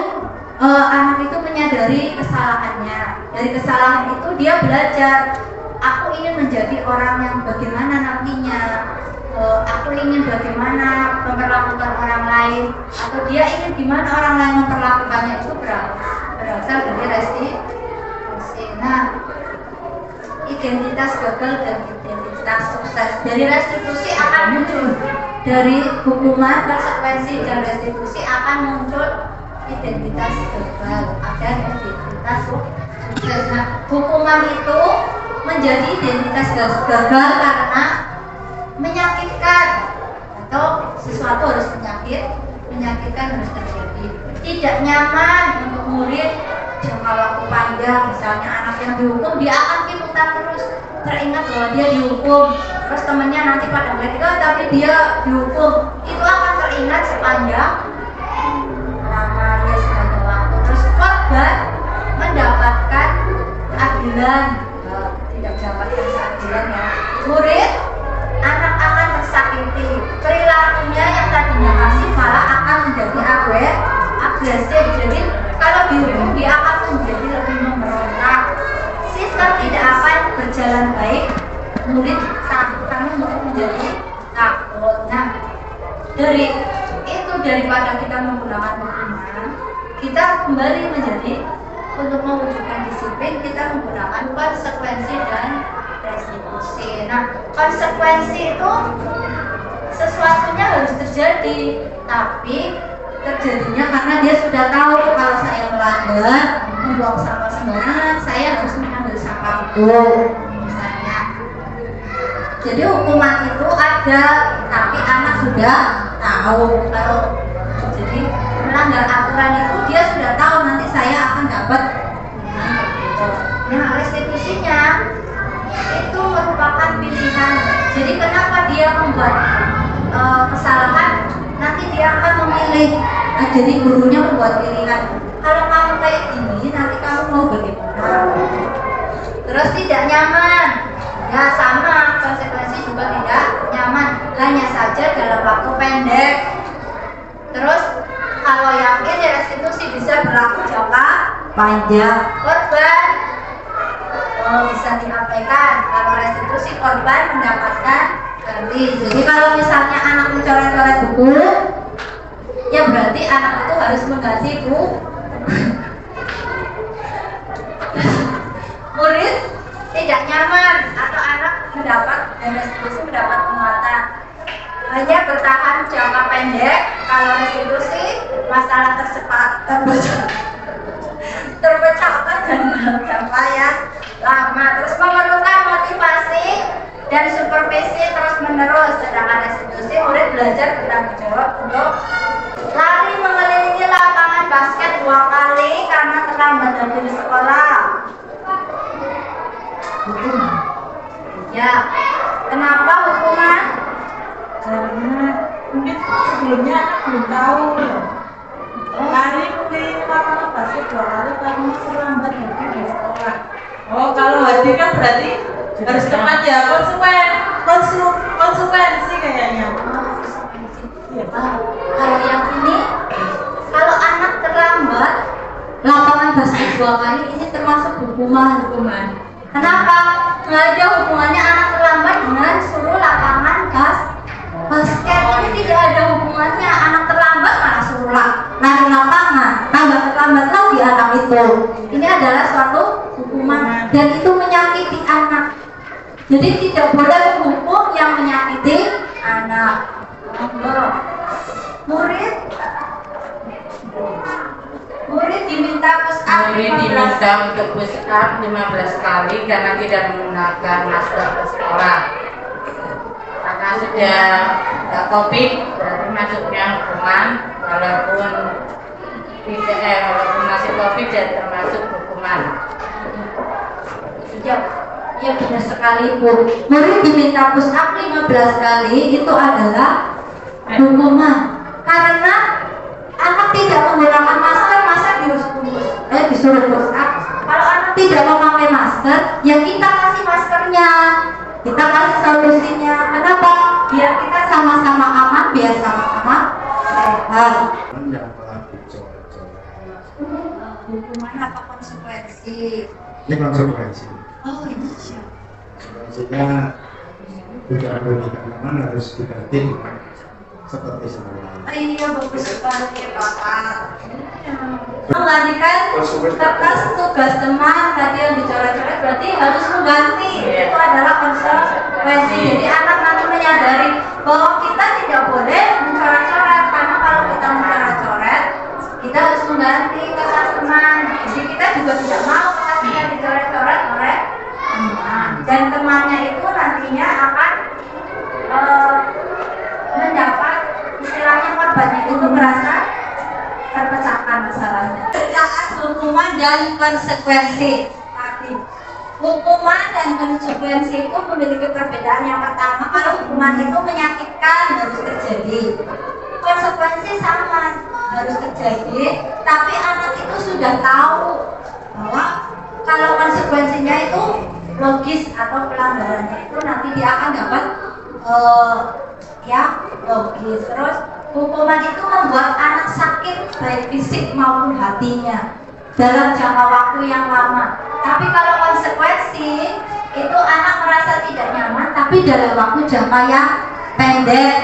anak itu menyadari kesalahannya. Dari kesalahan itu dia belajar, aku ingin menjadi orang yang bagaimana nantinya, aku ingin bagaimana memperlakukan orang lain, atau dia ingin gimana orang lain memperlakukannya. Itu berasal dari restitusi. Nah, identitas gagal dan identitas sukses dari restitusi akan muncul, dari hukuman, konsekuensi dan restitusi akan muncul identitas gagal, ada identitas sukses. Nah, hukuman itu menjadi identitas gagal karena menyakitkan atau sesuatu harus menyakitkan harus terjadi. Tidak nyaman untuk murid jangka waktu panjang, misalnya anak yang dihukum dia akan kiputan terus, teringat bahwa dia dihukum, terus temannya nanti pada mereka tapi dia dihukum, itu akan teringat sepanjang lamanya sepanjang waktu. Terus korban mendapatkan keadilan, tidak mendapatkan keadilan ya. Murid, anak akan tersakiti, perilakunya yang tadinya kasih malah akan menjadi agresif. Jadi kalau dihukum dia akan menjadi lebih memberontak. Sistem tidak akan berjalan baik, murid menjadi takut. Nah, daripada kita menggunakan hukuman, kita kembali menjadi untuk mewujudkan disiplin kita menggunakan konsekuensi dan restitusi. Nah, konsekuensi itu sesuatunya harus terjadi, tapi terjadinya karena dia sudah tahu kalau saya melanggar, membuang sampah sembarangan, saya harus mengambil sampah itu, misalnya. Jadi hukuman itu ada, tapi anak sudah tahu kalau jadi melanggar aturan itu dia sudah tahu nanti saya akan dapat. Nah, restitusinya itu merupakan pilihan. Jadi kenapa dia membuat kesalahan? Nanti dia akan memilih. Nah, jadi gurunya membuat pilihan. Kalau kamu kayak gini, nanti kamu mau bagaimana? Terus tidak nyaman, ya sama, konsekuensi juga tidak nyaman. Hanya saja dalam waktu pendek. Terus kalau yakin ya restitusi bisa berlaku jangka panjang. Korban bisa diabaikan. Kalau restitusi korban mendapatkan ganti. Jadi kalau misalnya anak mencoret-coret buku, ya berarti anak itu harus mengganti buku. Murid tidak nyaman atau anak mendapat dan restitusi mendapat penguatan, hanya bertahan jangka pendek. Kalau restitusi masalah terpecahkan dalam jangka yang lama, terus memerlukan motivasi dan supervisi terus menerus. Sedangkan restitusi murid belajar bertanggung jawab untuk lari mengelilingi lapangan basket 2 kali karena terlambat dari sekolah. Hukuman. Ya, kenapa hukuman? Karena mungkin sebelumnya belum tahu. Lari mengelilingi lapangan basket 2 kali karena terlambat dari sekolah. Oh, kalau hadir kan berarti harus tepat ya, konsekuensi kayaknya. Kalau yang ini, kalau anak terlambat lapangan basket 2 kali ini termasuk hukuman. Kenapa? Nggak ada hubungannya anak terlambat dengan suruh lapangan basket. Ini tidak ada hubungannya. Anak terlambat malah suruh lari lapangan, tambah terlambat lagi anak itu. Ini adalah suatu hukuman dan itu menyakiti anak. Jadi tidak boleh menghukum yang menyakiti anak. Murid diminta push up. Murid diminta untuk push up 15 kali karena tidak menggunakan masker ke sekolah. Karena sudah COVID, berarti masuknya hukuman. Walaupun masih COVID, jadi termasuk hukuman. Iya benar sekali Bu. Murid diminta push up 15 kali itu adalah hukuman. Karena anak tidak menggunakan masker, masa disuruh push up. Kalau anak tidak memakai masker, ya kita kasih maskernya, kita kasih solusinya. Kenapa? Biar kita sama-sama aman, biar sama-sama sehat. Yang pelaku coret-coret. Hukuman apa konsekuensi? Ini konsekuensi. Oh iya. Konsekuensinya tidak boleh dikatakan harus diganti seperti semula. Iya bagus sekali Bapak. Menggantikan kertas tugas teman tadi yang dicoret-coret berarti harus mengganti. Itu adalah konsekuensi. Jadi anak nanti menyadari bahwa kita tidak boleh mencoret-coret, karena kalau kita mencoret-coret kita harus mengganti kertas teman. Jadi kita juga tidak mau kertas kita dicoret-coret oleh teman. Dan temannya itu nantinya akan mendapat istilahnya korbannya itu merasa terpecahkan masalahnya. Perbedaan hukuman dan konsekuensi. Tadi hukuman dan konsekuensi itu memiliki perbedaan. Yang pertama, kalau hukuman itu menyakitkan harus terjadi, konsekuensi sama harus terjadi, tapi anak itu sudah tahu bahwa kalau konsekuensinya itu logis atau pelanggarannya itu nanti dia akan dapat ya logis. Terus hukuman itu membuat anak sakit baik fisik maupun hatinya dalam jangka waktu yang lama. Tapi kalau konsekuensi itu anak merasa tidak nyaman tapi dalam waktu jangka yang pendek.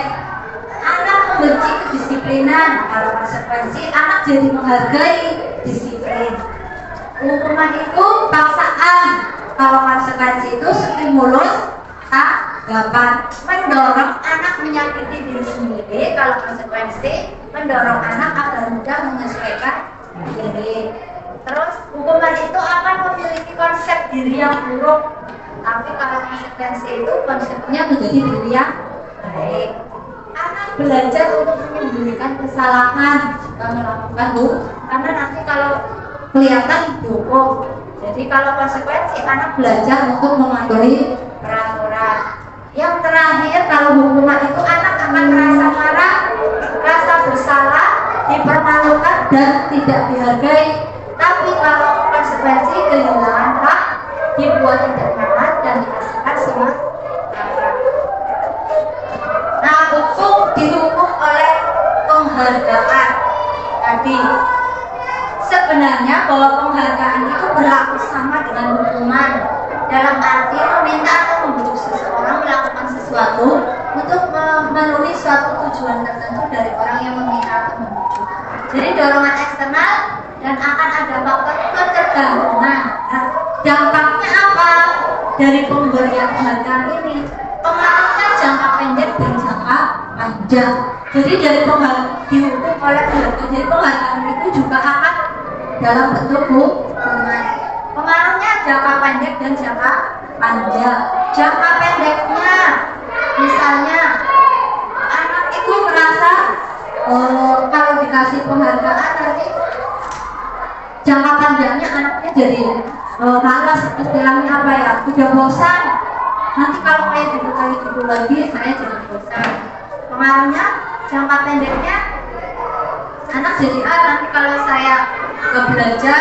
Anak membenci kedisiplinan. Kalau konsekuensi anak jadi menghargai disiplin. Hukuman itu paksaan. Kalau konsekuensi itu stimulus tanggapan, mendorong anak menyakiti diri sendiri. Kalau konsekuensi mendorong anak agar mudah menyesuaikan diri. Terus hukuman itu akan memiliki konsep diri yang buruk, tapi kalau konsekuensi itu konsepnya menjadi diri yang baik. Anak belajar untuk menyembunyikan kesalahan jika melakukan karena nanti kalau kelihatan dihukum. Jadi kalau konsekuensi anak belajar untuk mematuhi peraturan. Yang terakhir, kalau hukuman itu anak akan merasa marah, rasa bersalah, dipermalukan dan tidak dihargai. Tapi kalau konsekuensi kehilangan hak, dibuat tidak nyaman dan dikasihkan semua. Nah, hukum dihukum oleh penghargaan tadi. Sebenarnya bahwa penghargaan itu berlaku sama dengan hukuman, dalam arti meminta atau membujuk seseorang melakukan sesuatu untuk memenuhi suatu tujuan tertentu dari orang yang meminta atau membujuk. Jadi dorongan eksternal dan akan ada faktor ketergantungan. Nah, dampaknya apa dari pemberian penghargaan ini? Pengaruhnya jangka pendek dan jangka panjang. Jadi dari dihukum oleh penghargaan, jadi penghargaan itu juga akan dalam bentuk hukuman. Pengaruhnya jangka pendek dan jangka panjang. Jangka pendeknya, misalnya anak itu merasa kalau dikasih penghargaan nanti jangka panjangnya anaknya jadi malas, istilahnya apa ya, udah bosan. Nanti kalau kayak gitu lagi saya jadi bosan. Pengaruhnya jangka pendeknya anak jadi nanti kalau saya nggak belajar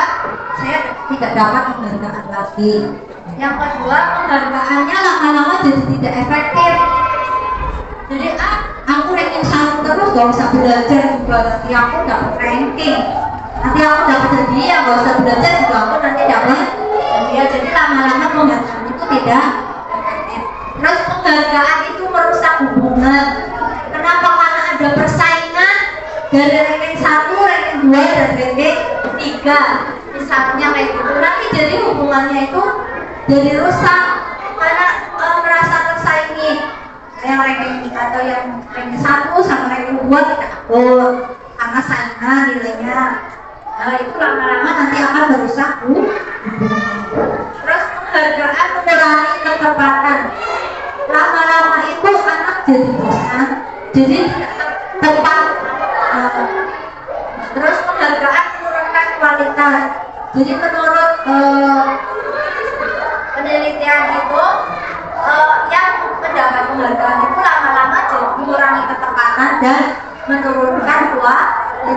saya tidak dapat penghargaan lagi. Yang kedua, penghargaannya lama-lama jadi tidak efektif. Jadi aku ranking 1 terus gak usah belajar juga, nanti aku dapat ranking, nanti aku dapat hadiah, gak usah belajar juga aku nanti dapat hadiah. Jadi lama-lama penghargaan itu tidak efektif. Terus penghargaan itu merusak hubungan. Kenapa? Karena ada persaingan dari ranking 1, ranking 2, dan ranking 3 misalnya kayak gitu. Nanti jadi hubungannya itu jadi rusak karena merasa tersaingi. Yang ranking atau yang ranking 1 sama ranking 2 tidak akur karena saingan nilainya. Nah itu lama-lama nanti akan merusak hubungan. Terus penghargaan mengurangi ketepatan. Lama-lama itu anak jadi bosan, jadi tepat. Terus penghargaan menurunkan kualitas. Jadi menurut penilaian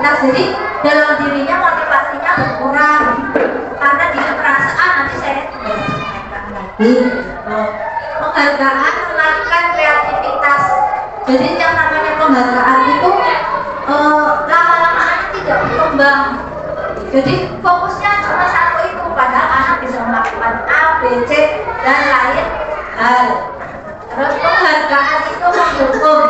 kreativitas. Jadi dalam dirinya motivasinya berkurang karena dia perasaan nanti saya tidak bisa makan lagi. Penghargaan mengalihkan kreativitas. Jadi yang namanya penghargaan itu lama-lama anak tidak berkembang. Jadi fokusnya cuma satu itu, padahal anak bisa melakukan A, B, C dan lain hal. Terus penghargaan itu mendukung.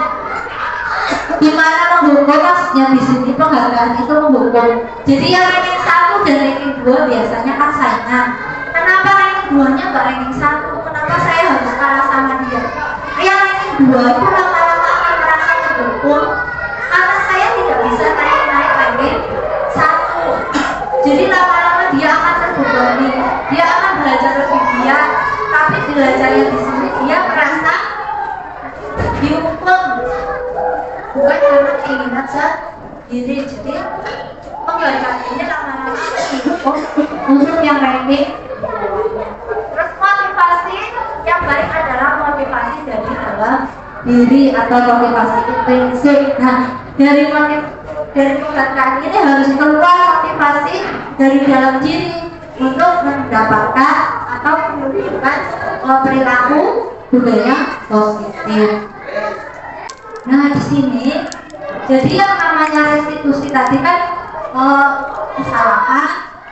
Gimana mendukung? Maksudnya di sini penghargaan itu mendukung. Jadi yang ranking 1 dan ranking 2 biasanya kan saingan. Kenapa ranking 2-nya nggak ranking 1? Kenapa saya harus kalah sama dia? Yang ranking 2 itu lama-lama akan merasa mendukung karena saya tidak bisa naik-naik ranking 1. Jadi lama-lama dia akan terbebani, dia akan belajar lebih giat. Tapi belajarnya di sini dia merasa dihukum, bukan karena keinginan sendiri. Jadi penghargaan ini lama-lama dihukum untuk yang ranking. Terus motivasi yang baik adalah motivasi dari dalam diri atau motivasi intrinsik. Nah, dari penghargaan ini harus keluar motivasi dari dalam diri untuk mendapatkan atau menunjukkan perilaku budaya positif. Nah, di sini jadi yang namanya restitusi tadi kan kesalahan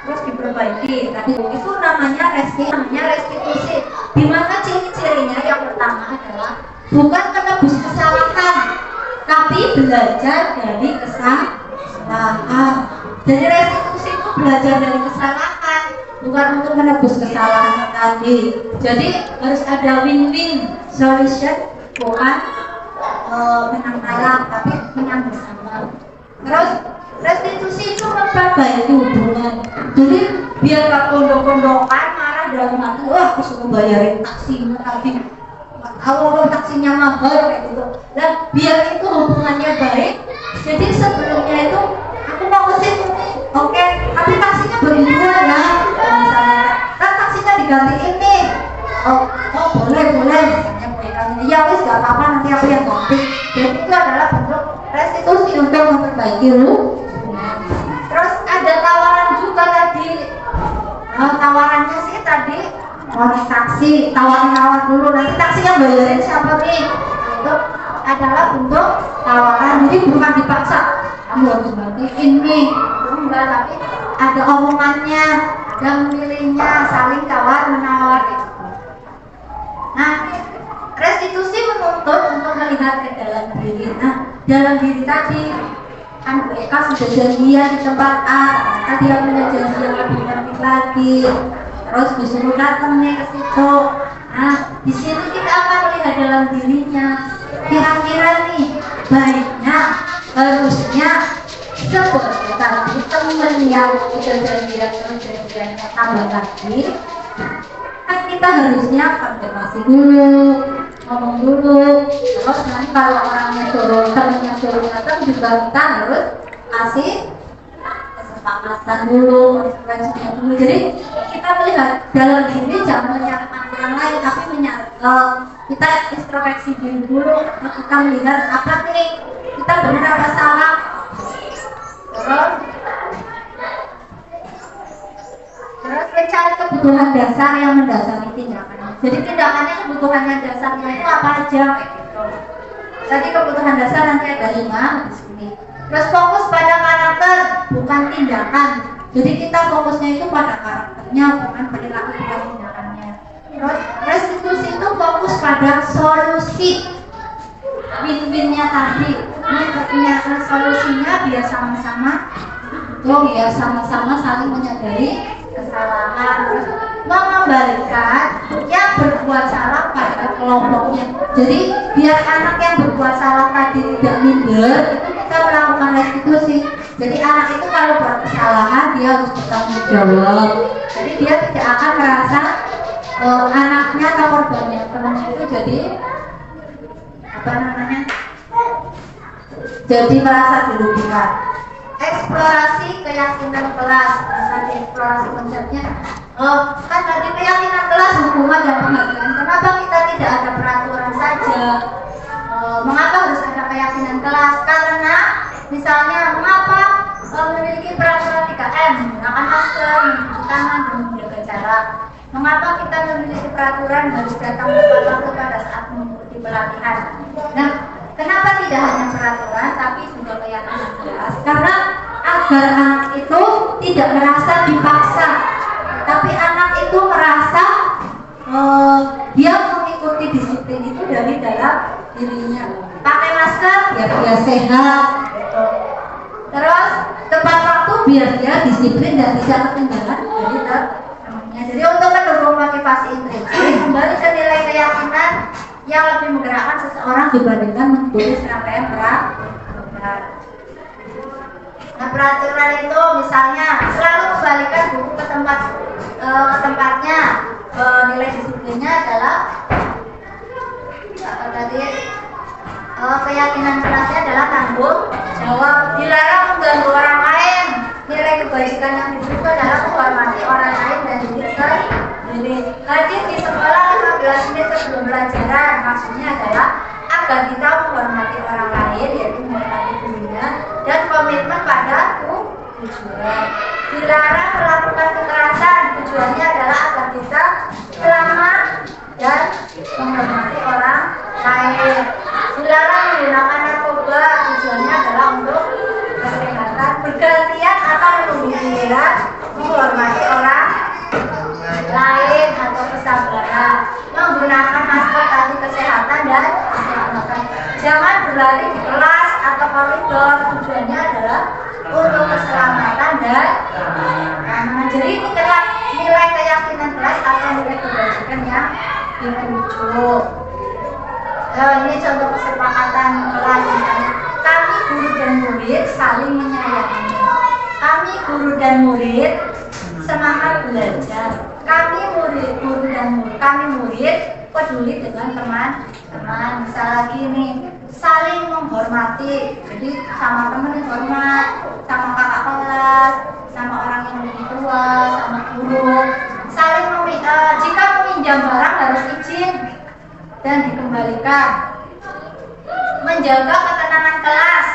terus diperbaiki. Tadi itu namanya restitusi. Di mana ciri-cirinya yang pertama adalah bukan menebus kesalahan, tapi belajar dari kesalahan. Jadi restitusi itu belajar dari kesalahan, bukan untuk menebus kesalahan tadi. Jadi harus ada win-win solution, bukan menang kalah, tapi menang bersama. Terus restitusi itu memperbaiki hubungan. Jadi biar gak kondok-kondokan marah dalam hati, wah aku suruh bayarin taksinya tadi, kalau taksinya mahal kayak gitu. Dan biar itu hubungannya baik. Jadi sebelumnya itu aku mau ke situ nih, oke, tapi taksinya begitu ya. Misalnya, kan taksinya digantiin nih. Oh boleh. Misalnya mereka ini, ya wis gak apa-apa, nanti aku yang ganti. Jadi itu adalah bentuk restitusi untuk memperbaiki hubungan. Terus ada tawaran juga tadi. Tawarannya sih tadi oleh taksi, tawarin dulu, nanti taksinya bayarin siapa nih? Itu adalah bentuk tawaran. Jadi bukan dipaksa, kamu harus gantiin nih, enggak, tapi ada omongannya, ada memilihnya, saling tawar menawar gitu. Nah, restitusi menuntut untuk melihat ke dalam diri. Nah, dalam diri tadi kan Bu Eka sudah janjian di tempat A, tadi dia punya janji yang lebih penting lagi, terus disuruh datang nih ke situ. Nah, di sini kita akan melihat dalam dirinya. Kira-kira nih baiknya, harusnya seperti tadi teman yang sudah janjian tambah lagi. Kan kita harusnya konfirmasi dulu, ngomong dulu, terus nanti kalau orangnya temennya suruh datang juga kita harus kasih kesepakatan dulu, konsekuensinya dulu. Jadi kita melihat dalam diri, jangan menyalahkan orang lain, tapi kita introspeksi diri dulu. Kita melihat apa nih, kita benar apa salah. Terus mencari kebutuhan dasar yang mendasari tindakan. Jadi tindakannya kebutuhannya dasarnya itu apa aja gitu. Tadi kebutuhan dasar nanti ada 5 di sini. Terus fokus pada karakter, bukan tindakan. Jadi kita fokusnya itu pada karakternya, bukan perilaku, bukan tindakannya. Terus restitusi itu fokus pada solusi. Win-winnya tadi, menyatakan solusinya biar sama-sama saling menyadari kesalahan, terus mengembalikan yang berbuat salah pada kelompoknya. Jadi biar anak yang berbuat salah tadi tidak minder, itu kita melakukan restitusi. Jadi anak itu kalau buat kesalahan dia harus bertanggung jawab. Jadi dia tidak akan merasa anaknya atau korbannya temannya itu jadi jadi merasa dirugikan. Eksplorasi keyakinan kelas. Tadi eksplorasi konsepnya kan tadi keyakinan kelas, hukuman dan penghargaan. Kenapa kita tidak ada peraturan saja? Mengapa harus ada keyakinan kelas? Karena misalnya mengapa memiliki peraturan 3M, menggunakan masker, mencuci tangan, dan menjaga jarak. Mengapa kita memiliki peraturan harus datang tepat waktu pada saat mengikuti pelatihan? Nah, kenapa tidak hanya peraturan tapi juga keyakinan kelas? Karena agar anak itu tidak merasa dipaksa, tapi anak itu merasa dia mengikuti disiplin itu dari dalam dirinya. Pakai masker biar dia sehat, gitu. Terus tepat waktu biar dia disiplin dan tidak ketinggalan dari temannya. Jadi untuk mendukung motivasi intrinsik, kembali ke nilai keyakinan yang lebih menggerakkan seseorang dibandingkan mengikuti serangkaian peraturan. Nah, peraturan itu misalnya selalu kembalikan buku ke tempatnya. Nilai disiplinnya adalah keyakinan kerasnya adalah tanggung jawab, dilarang mengganggu orang lain. Nilai kebaikan yang diberikan adalah menghormati orang lain dan diri sendiri. Hadir di sekolah 15 menit sebelum pelajaran, maksudnya adalah agar kita menghormati orang lain, yaitu menghormati dirinya dan komitmen pada tujuan. Dilarang melakukan kekerasan, tujuannya adalah agar kita selamat dan menghormati orang lain. Dilarang menggunakan narkoba, tujuannya adalah untuk kesehatan. Bergantian atau bergiliran menghormati orang lain atau kesabaran. Menggunakan masker tadi kesehatan dan keselamatan. Jangan berlari di kelas atau koridor, tujuannya adalah untuk keselamatan dan keamanan. Jadi ini adalah nilai keyakinan kelas atau nilai kebajikan yang dirujuk. Ini contoh kesepakatan kelas. Kami guru dan murid saling menyayangi. Kami guru dan murid semangat belajar. Kami murid peduli dengan teman-teman. Misal lagi nih, saling menghormati. Jadi sama teman yang hormat, sama kakak kelas, sama orang yang lebih tua, sama guru. Saling jika meminjam barang harus izin dan dikembalikan. Menjaga ketenangan kelas.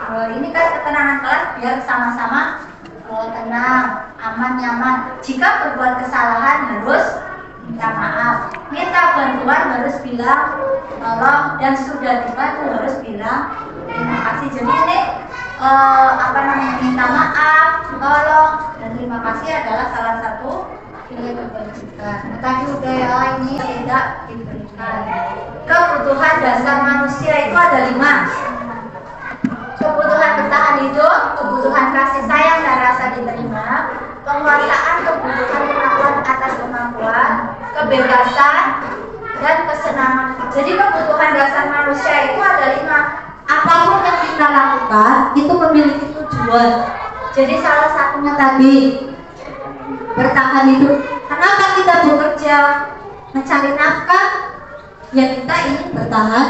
Ini kan ketenangan kelas biar sama-sama tenang, aman, nyaman. Jika berbuat kesalahan harus minta maaf, minta bantuan harus bilang tolong, dan sudah dibantu harus bilang terima kasih. Jadi ini minta maaf, tolong, dan terima kasih adalah salah satu nilai kebajikan. Tadi udah ini tidak diberikan. Kebutuhan dasar manusia itu ada 5. Kebutuhan bertahan hidup, kebutuhan kasih sayang dan rasa diterima, penguasaan kebutuhan kemampuan atas kemampuan, kebebasan, dan kesenangan. Jadi kebutuhan dasar manusia itu ada 5. Apapun yang kita lakukan itu memiliki tujuan. Jadi salah satunya tadi bertahan hidup. Kenapa kita bekerja mencari nafkah? Ya kita ingin bertahan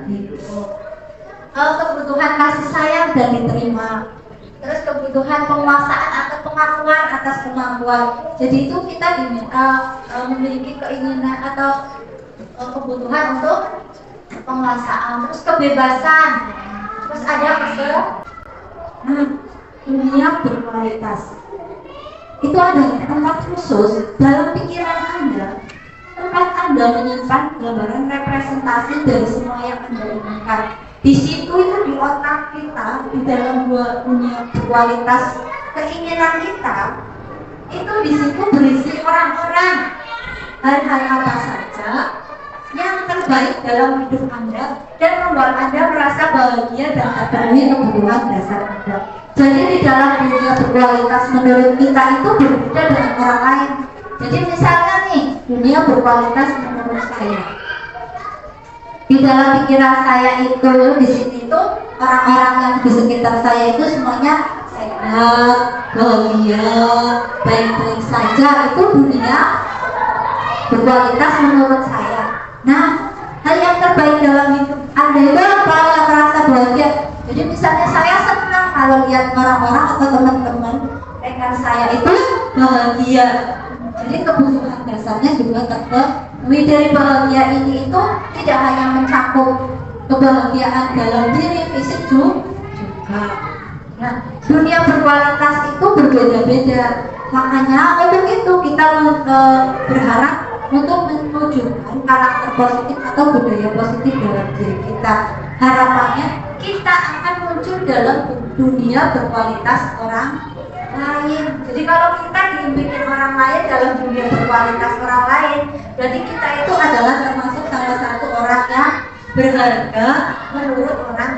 hidup. Kebutuhan kasih sayang dan diterima. Terus kebutuhan penguasaan atau pengakuan atas kemampuan. Jadi itu kita diminta memiliki keinginan atau kebutuhan untuk penguasaan. Terus kebebasan. Terus ada dunia berkualitas. Itu adalah tempat khusus dalam pikiran Anda, tempat Anda menyimpan gambaran representasi dari semua yang Anda inginkan. Di situ itu di otak kita, di dalam dunia berkualitas keinginan kita, itu di situ berisi orang-orang, hal-hal apa saja yang terbaik dalam hidup Anda dan membuat Anda merasa bahagia dan terpenuhi kebutuhan dasar Anda. Jadi di dalam dunia berkualitas menurut kita itu berbeda dengan orang lain. Jadi misalnya nih, dunia berkualitas menurut saya, di dalam pikiran saya itu di sini itu orang-orang yang di sekitar saya itu semuanya sehat, bahagia, baik-baik saja. Itu dunia berkualitas menurut saya. Nah, hal yang terbaik dalam hidup Anda itu apa yang merasa bahagia? Jadi misalnya saya senang kalau lihat orang-orang atau teman-teman rekan saya itu bahagia. Jadi kebutuhan dasarnya juga terpenuhi. Dari bahagia ini itu tidak hanya mencakup kebahagiaan dalam diri fisik juga, Nah, dunia berkualitas itu berbeda-beda. Makanya untuk itu kita berharap untuk menunjukkan karakter positif atau budaya positif dalam diri kita. Harapannya kita akan muncul dalam dunia berkualitas orang lain. Jadi kalau kita dibikin orang lain dalam dunia berkualitas orang lain, berarti kita itu adalah termasuk salah satu orang yang berharga menurut orang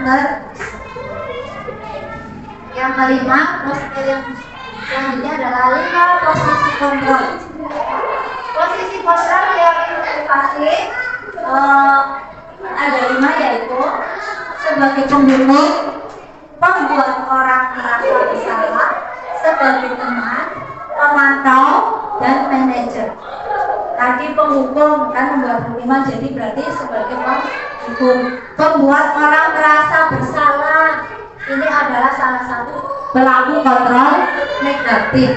Yang kelima, yang selanjutnya adalah 5 posisi kontrol. Posisi kontrol yang pasti ada 5, yaitu sebagai pembunuh, pembuat orang merasa bersalah, sebagai teman, pemantau, dan manajer. Tadi penghukum kan membuat 5, jadi berarti sebagai penghukum, pembuat orang merasa bersalah. Ini adalah salah satu pelaku kontrol negatif.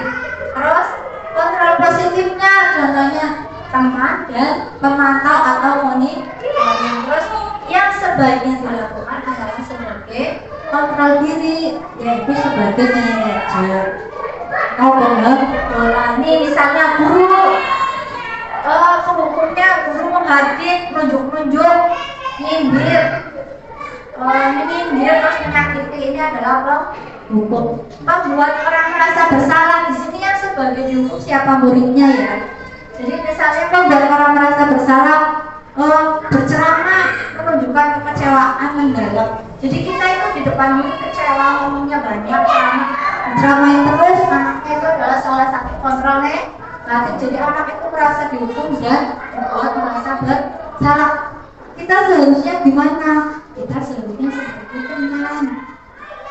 Terus kontrol positifnya contohnya teman dan pemantau atau monitoring. Terus yang sebaiknya dilakukan adalah sebagai kontrol diri, yaitu sebagai manajer. Ini misalnya guru, penghukumnya guru menghadir, menunjuk-nunjuk, nyindir, terus menyakiti. Ini adalah penghukum. Membuat orang merasa bersalah, di sini yang sebagai dihukum siapa muridnya ya. Jadi misalnya membuat orang merasa bersalah, berceramah, menunjukkan kekecewaan mendalam. Jadi kita itu di depan murid kecewa, ngomongnya banyak, dramain terus, anaknya itu adalah salah satu kontrol negatif. Jadi anak itu merasa dihukum dan membuat merasa bersalah. Kita seharusnya gimana? Kita seharusnya sebagai teman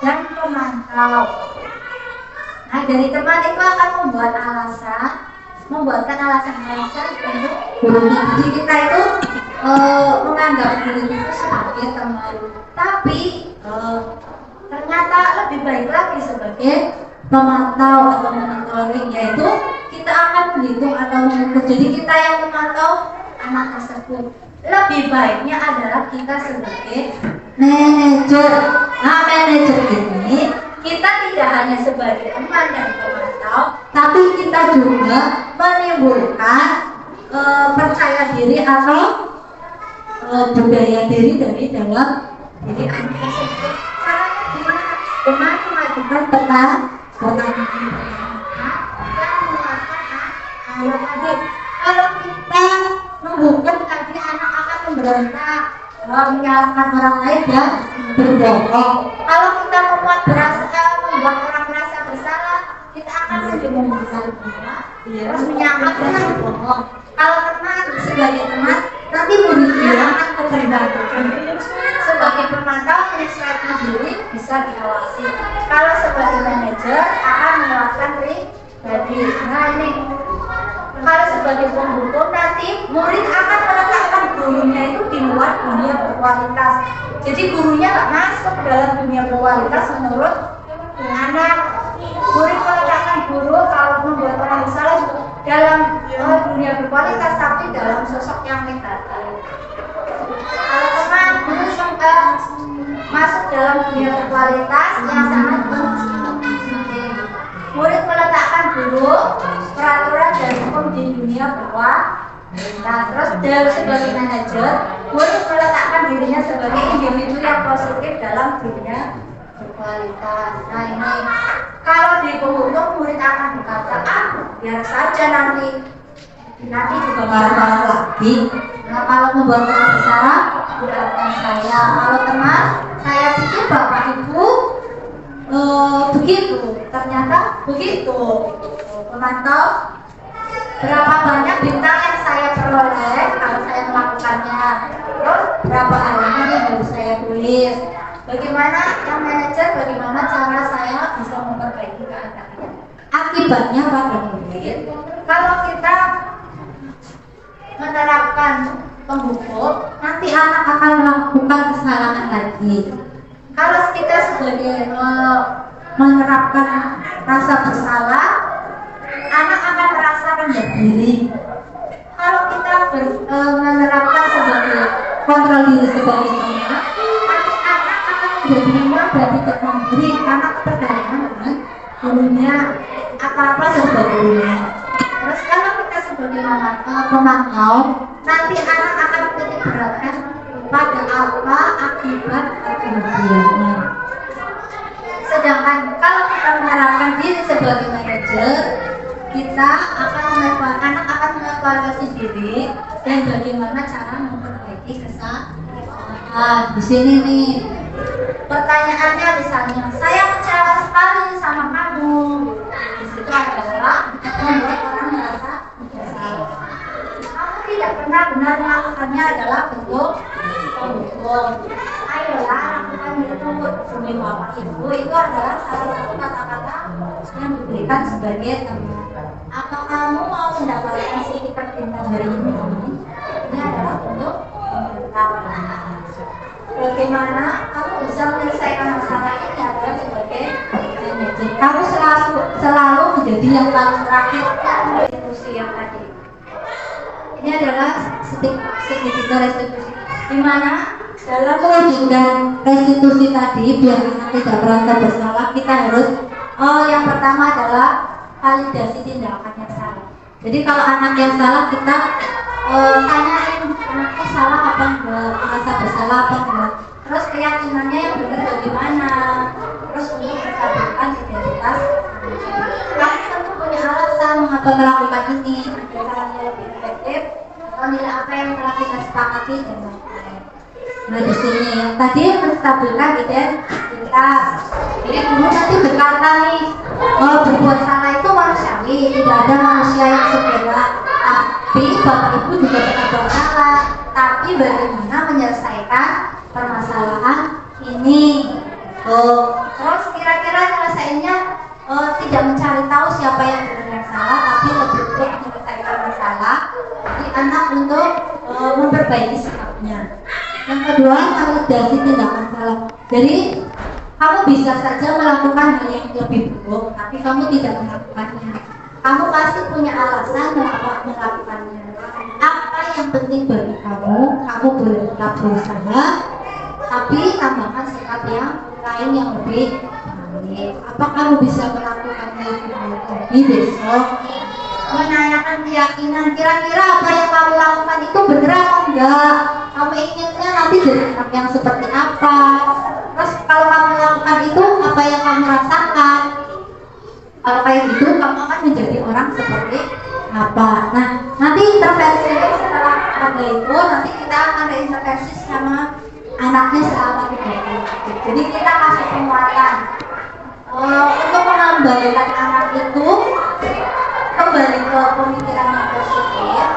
dan pemantau. Nah, dari teman itu akan membuatkan alasan untuk gurunya. Jadi kita itu menganggap guru itu sebagai teman, tapi ternyata lebih baik lagi sebagai pemantau atau monitoring, yaitu kita akan menghitung atau mengukur. Jadi kita yang memantau anak tersebut. Lebih baiknya adalah kita sebagai manajer. Nah, manajer ini kita tidak hanya sebagai teman dan pemantau, tapi kita juga menimbulkan percaya diri atau budaya diri dari dalam diri anak tersebut. Caranya dengan memajukan kalau kita menghukum tadi anak akan memberontak, menyalahkan orang lain dan berbohong. Kalau kita membuat orang merasa bersalah, kita akan memberikan terus menyangka berbohong. Kalau teman sebagai teman, nanti muridnya akan terlibat. Sebagai pemantau, menyesuaikan diri bisa diawasi. Kalau sebagai manajer akan melakukan pribadi. Nah ini. Kalau sebagai penghukum nanti murid akan meletakkan gurunya itu di luar dunia berkualitas. Jadi gurunya nggak masuk dalam dunia berkualitas menurut anak. Murid meletakkan guru kalau membuat orang bersalah dalam dunia berkualitas, tapi dalam sosok yang negatif. Kalau teman guru masuk dalam dunia berkualitas yang sangat penting. Murid meletakkan guru, peraturan dan hukum di dunia berkualitas. Nah, terus sebagai manajer, murid meletakkan dirinya sebagai individu yang positif dalam dunia berkualitas. Nah ini, kalau di penghukum murid akan berkata, biar saja nanti juga marah-marah lagi. Nah kalau membuat orang bersalah, bukan saya. Kalau teman, saya pikir bapak ibu begitu, ternyata begitu. Pemantau, berapa banyak bintang yang saya peroleh kalau saya melakukannya, terus berapa halaman yang harus saya tulis, bagaimana yang manajer, bagaimana cara saya bisa memperbaiki keadaannya. Akibatnya pada murid, kalau kita menerapkan penghukum, nanti anak akan melakukan kesalahan lagi. Kalau kita sebagai menerapkan rasa bersalah, anak akan merasa rendah diri. Kalau kita menerapkan sebagai kontrol diri sebagai teman, nanti anak akan menjadi memang dari mandiri, karena kepercayaan gurunya, apa-apa serba gurunya. Terus kalau kita sebagai pemantau, nanti anak akan menitik beratkan pada apa akibat kemudiannya. Sedangkan kalau kita menerapkan diri sebagai manajer, kita akan anak akan mengevaluasi diri dan bagaimana cara memperbaiki kesalahan. Di sini nih pertanyaannya misalnya, saya kecewa sekali sama kamu. Di situ adalah membuat orang merasa bersalah. Kamu tidak pernah benar melakukannya adalah bentuk pembohong. Ayolah lakukan itu demi bapak ibu. Itu adalah salah satu kata-kata yang diberikan sebagai teman. Apa kamu mau mendapatkan sertifikat bintang dari ini? Ini adalah bentuk pemberitahuan. Bagaimana kamu bisa menyelesaikan masalah ini adalah sebagai manajer. Kamu selalu menjadi yang paling terakhir dari institusi yang tadi. Ini adalah signifikan restitusi. Di mana dalam mewujudkan restitusi tadi biar anak tidak merasa bersalah, kita harus yang pertama adalah validasi tindakan yang salah. Jadi kalau anak yang salah kita tanyain anaknya salah apa enggak, merasa bersalah apa enggak, terus keyakinannya yang benar bagaimana, terus untuk menstabilkan identitas. Kamu tentu punya alasan mengapa melakukan ini, ada caranya lebih efektif atau nilai apa yang telah kita sepakati dan lain-lain. Nah di sini yang tadi menstabilkan identitas. Jadi guru nanti berkata nih, berbuat salah itu manusiawi, tidak ada manusia yang sempurna. Tapi bapak ibu juga pernah bersalah. Tapi bagaimana menyelesaikan permasalahan ini? Terus kira-kira nyelesainnya tidak mencari tahu siapa yang benar yang salah, tapi lebih untuk menyelesaikan masalah. Jadi anak untuk memperbaiki sikapnya. Yang kedua, validasi tindakan salah. Jadi kamu bisa saja melakukan hal yang lebih buruk, tapi kamu tidak melakukannya. Kamu pasti punya alasan mengapa melakukannya. Apa yang penting bagi kamu boleh tetap berusaha, tapi tambahkan sikap yang lain yang lebih baik. Apa kamu bisa melakukannya lebih baik lagi besok? Menanyakan keyakinan, kira-kira apa yang kamu lakukan itu benar atau enggak? Kamu inginnya nanti jadi anak yang seperti apa? Terus kalau kamu melakukan itu, apa yang kamu rasakan? Kalau kayak gitu, kamu akan menjadi orang seperti apa? Nah, nanti intervensi setelah ada itu, nanti kita akan ada intervensi sama anaknya selama 3 bulan. Jadi kita kasih penguatan untuk mengembalikan anak itu kembali ke pemikiran yang positif.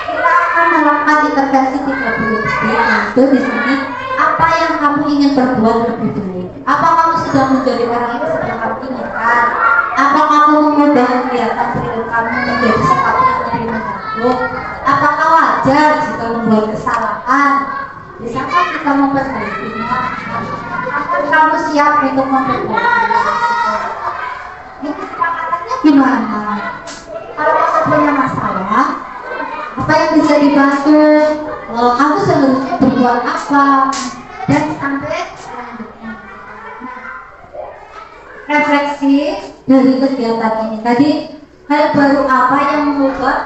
Kita akan melakukan intervensi 3 bulan. Itu di sini apa yang kamu ingin perbuat lebih baik? Apa kamu sudah menjadi orang yang sedang kamu inginkan? Apa kamu mengubah kegiatan perilaku kamu menjadi sesuatu yang lebih menakut? Apakah wajar jika membuat kesalahan? Bisakah kita memperbaikinya? Apakah kamu siap untuk memperbaikinya? Ini kesepakatannya gimana? Kalau kamu punya masalah, apa yang bisa dibantu? Kamu seharusnya berbuat apa? Dan sampai selanjutnya. Refleksi dari kegiatan ini tadi, hal baru apa yang mengubah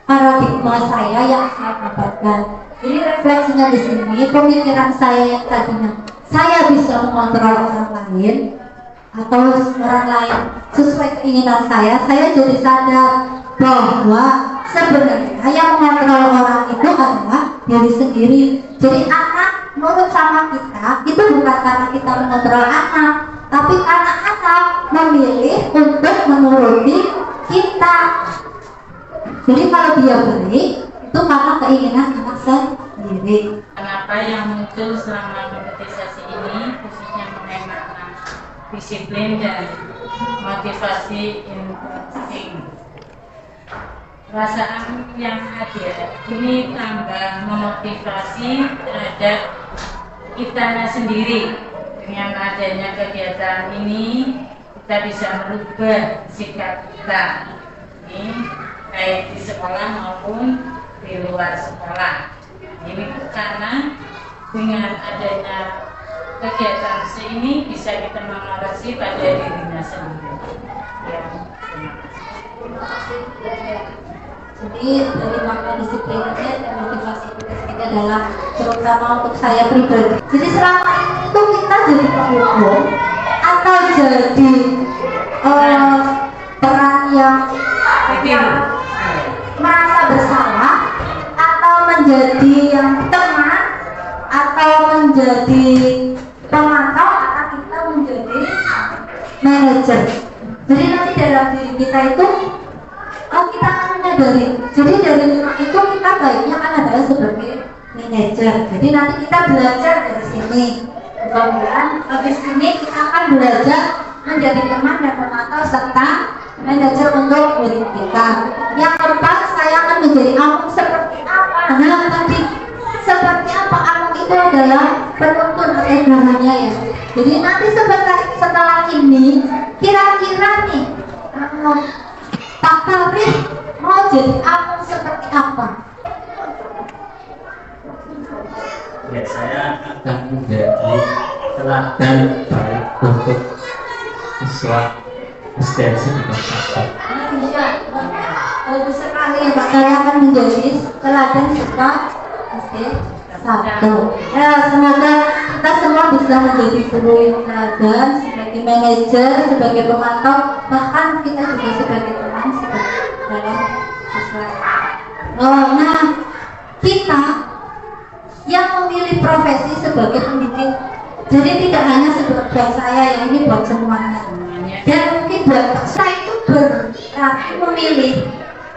paradigma saya yang saya dapatkan. Jadi refleksinya di sini, pemikiran saya yang tadinya saya bisa mengontrol orang lain atau orang lain sesuai keinginan saya jadi sadar bahwa sebenarnya yang mengontrol orang itu adalah diri sendiri. Jadi anak nurut sama kita itu bukan karena kita mengontrol anak, tapi karena anak memilih untuk menuruti kita. Jadi kalau dia baik itu karena keinginan anak sendiri. Kenapa yang muncul selama monetisasi ini khususnya mengenai makna disiplin dan motivasi insting. Perasaan yang ada ini tambah memotivasi terhadap kitanya sendiri. Dengan adanya kegiatan ini kita bisa merubah sikap kita. Ini baik di sekolah maupun di luar sekolah. Ini karena dengan adanya kegiatan ini bisa kita mengawasi pada dirinya sendiri. Ya, terima kasih. Jadi dari makna disiplinnya dan motivasi kita adalah terutama untuk saya pribadi. Jadi selama ini itu kita jadi penghukum atau jadi peran yang merasa bersalah, atau menjadi yang teman, atau menjadi pemantau, atau kita menjadi manajer. Jadi nanti dalam diri kita itu kita akan menyadari. Jadi dari itu kita baiknya kan adalah sebagai manajer. Jadi nanti kita belajar dari sini. Kemudian habis ini kita akan belajar menjadi teman dan pemantau serta manajer untuk murid kita. Yang keempat, saya akan menjadi amung seperti apa? Nah, nanti seperti apa amung itu adalah penuntun namanya ya. Jadi nanti setelah ini kira-kira nih Pak Fabri mau jadi amung seperti apa? Ya, saya akan menjadi teladan baik untuk siswa SDN Negeri 1. Bisa, bagus sekali ya Pak. Saya akan menjadi teladan siswa SD 1. Ya, semoga kita semua bisa menjadi guru yang teladan, sebagai manajer, sebagai pemantau, bahkan kita juga sebagai teman dalam siswa. Nah, kita yang memilih profesi sebagai pendidik, jadi tidak hanya buat saya ya, ini buat semuanya. Dan mungkin buat saya itu berarti memilih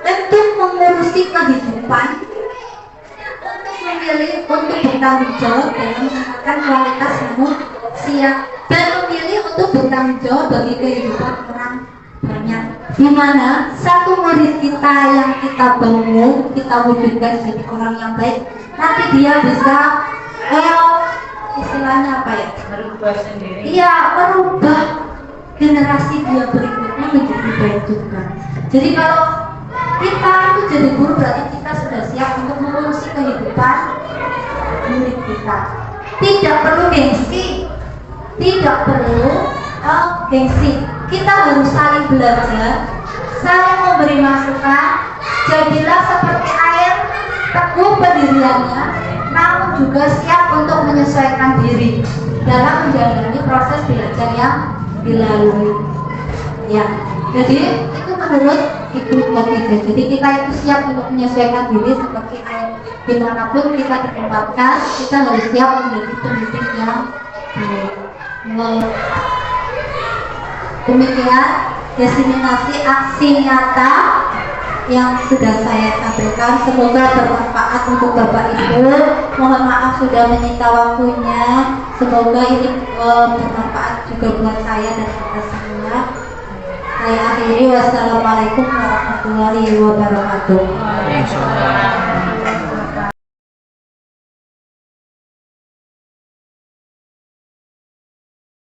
untuk mengurusi kehidupan, untuk memilih untuk bertanggung jawab dalam meningkatkan kualitas manusia, dan memilih untuk bertanggung jawab bagi kehidupan orang banyak. Dimana satu murid kita yang kita bangun, kita wujudkan jadi orang yang baik, nanti dia bisa istilahnya apa ya? Merubah sendiri. Iya, merubah generasi dia berikutnya menjadi baik juga. Jadi kalau kita itu jadi guru, berarti kita sudah siap untuk mengurusi kehidupan murid kita. Tidak perlu gengsi, tidak perlu gengsi. Kita harus saling belajar, saling memberi masukan. Jadilah seperti air, teguh pendiriannya, namun juga siap untuk menyesuaikan diri dalam menjalani proses belajar yang dilalui. Ya, jadi itu menurut Ibu Kofidah. Jadi kita itu siap untuk menyesuaikan diri seperti air. Dimanapun kita ditempatkan, kita harus siap menjadi pendidik yang baik. Demikian diseminasi aksi nyata yang sudah saya sampaikan, semoga bermanfaat untuk Bapak Ibu. Mohon maaf sudah menyita waktunya, semoga ini bermanfaat juga buat saya dan kita semua. Saya akhiri, wassalamualaikum warahmatullahi wabarakatuh. Waalaikumsalam.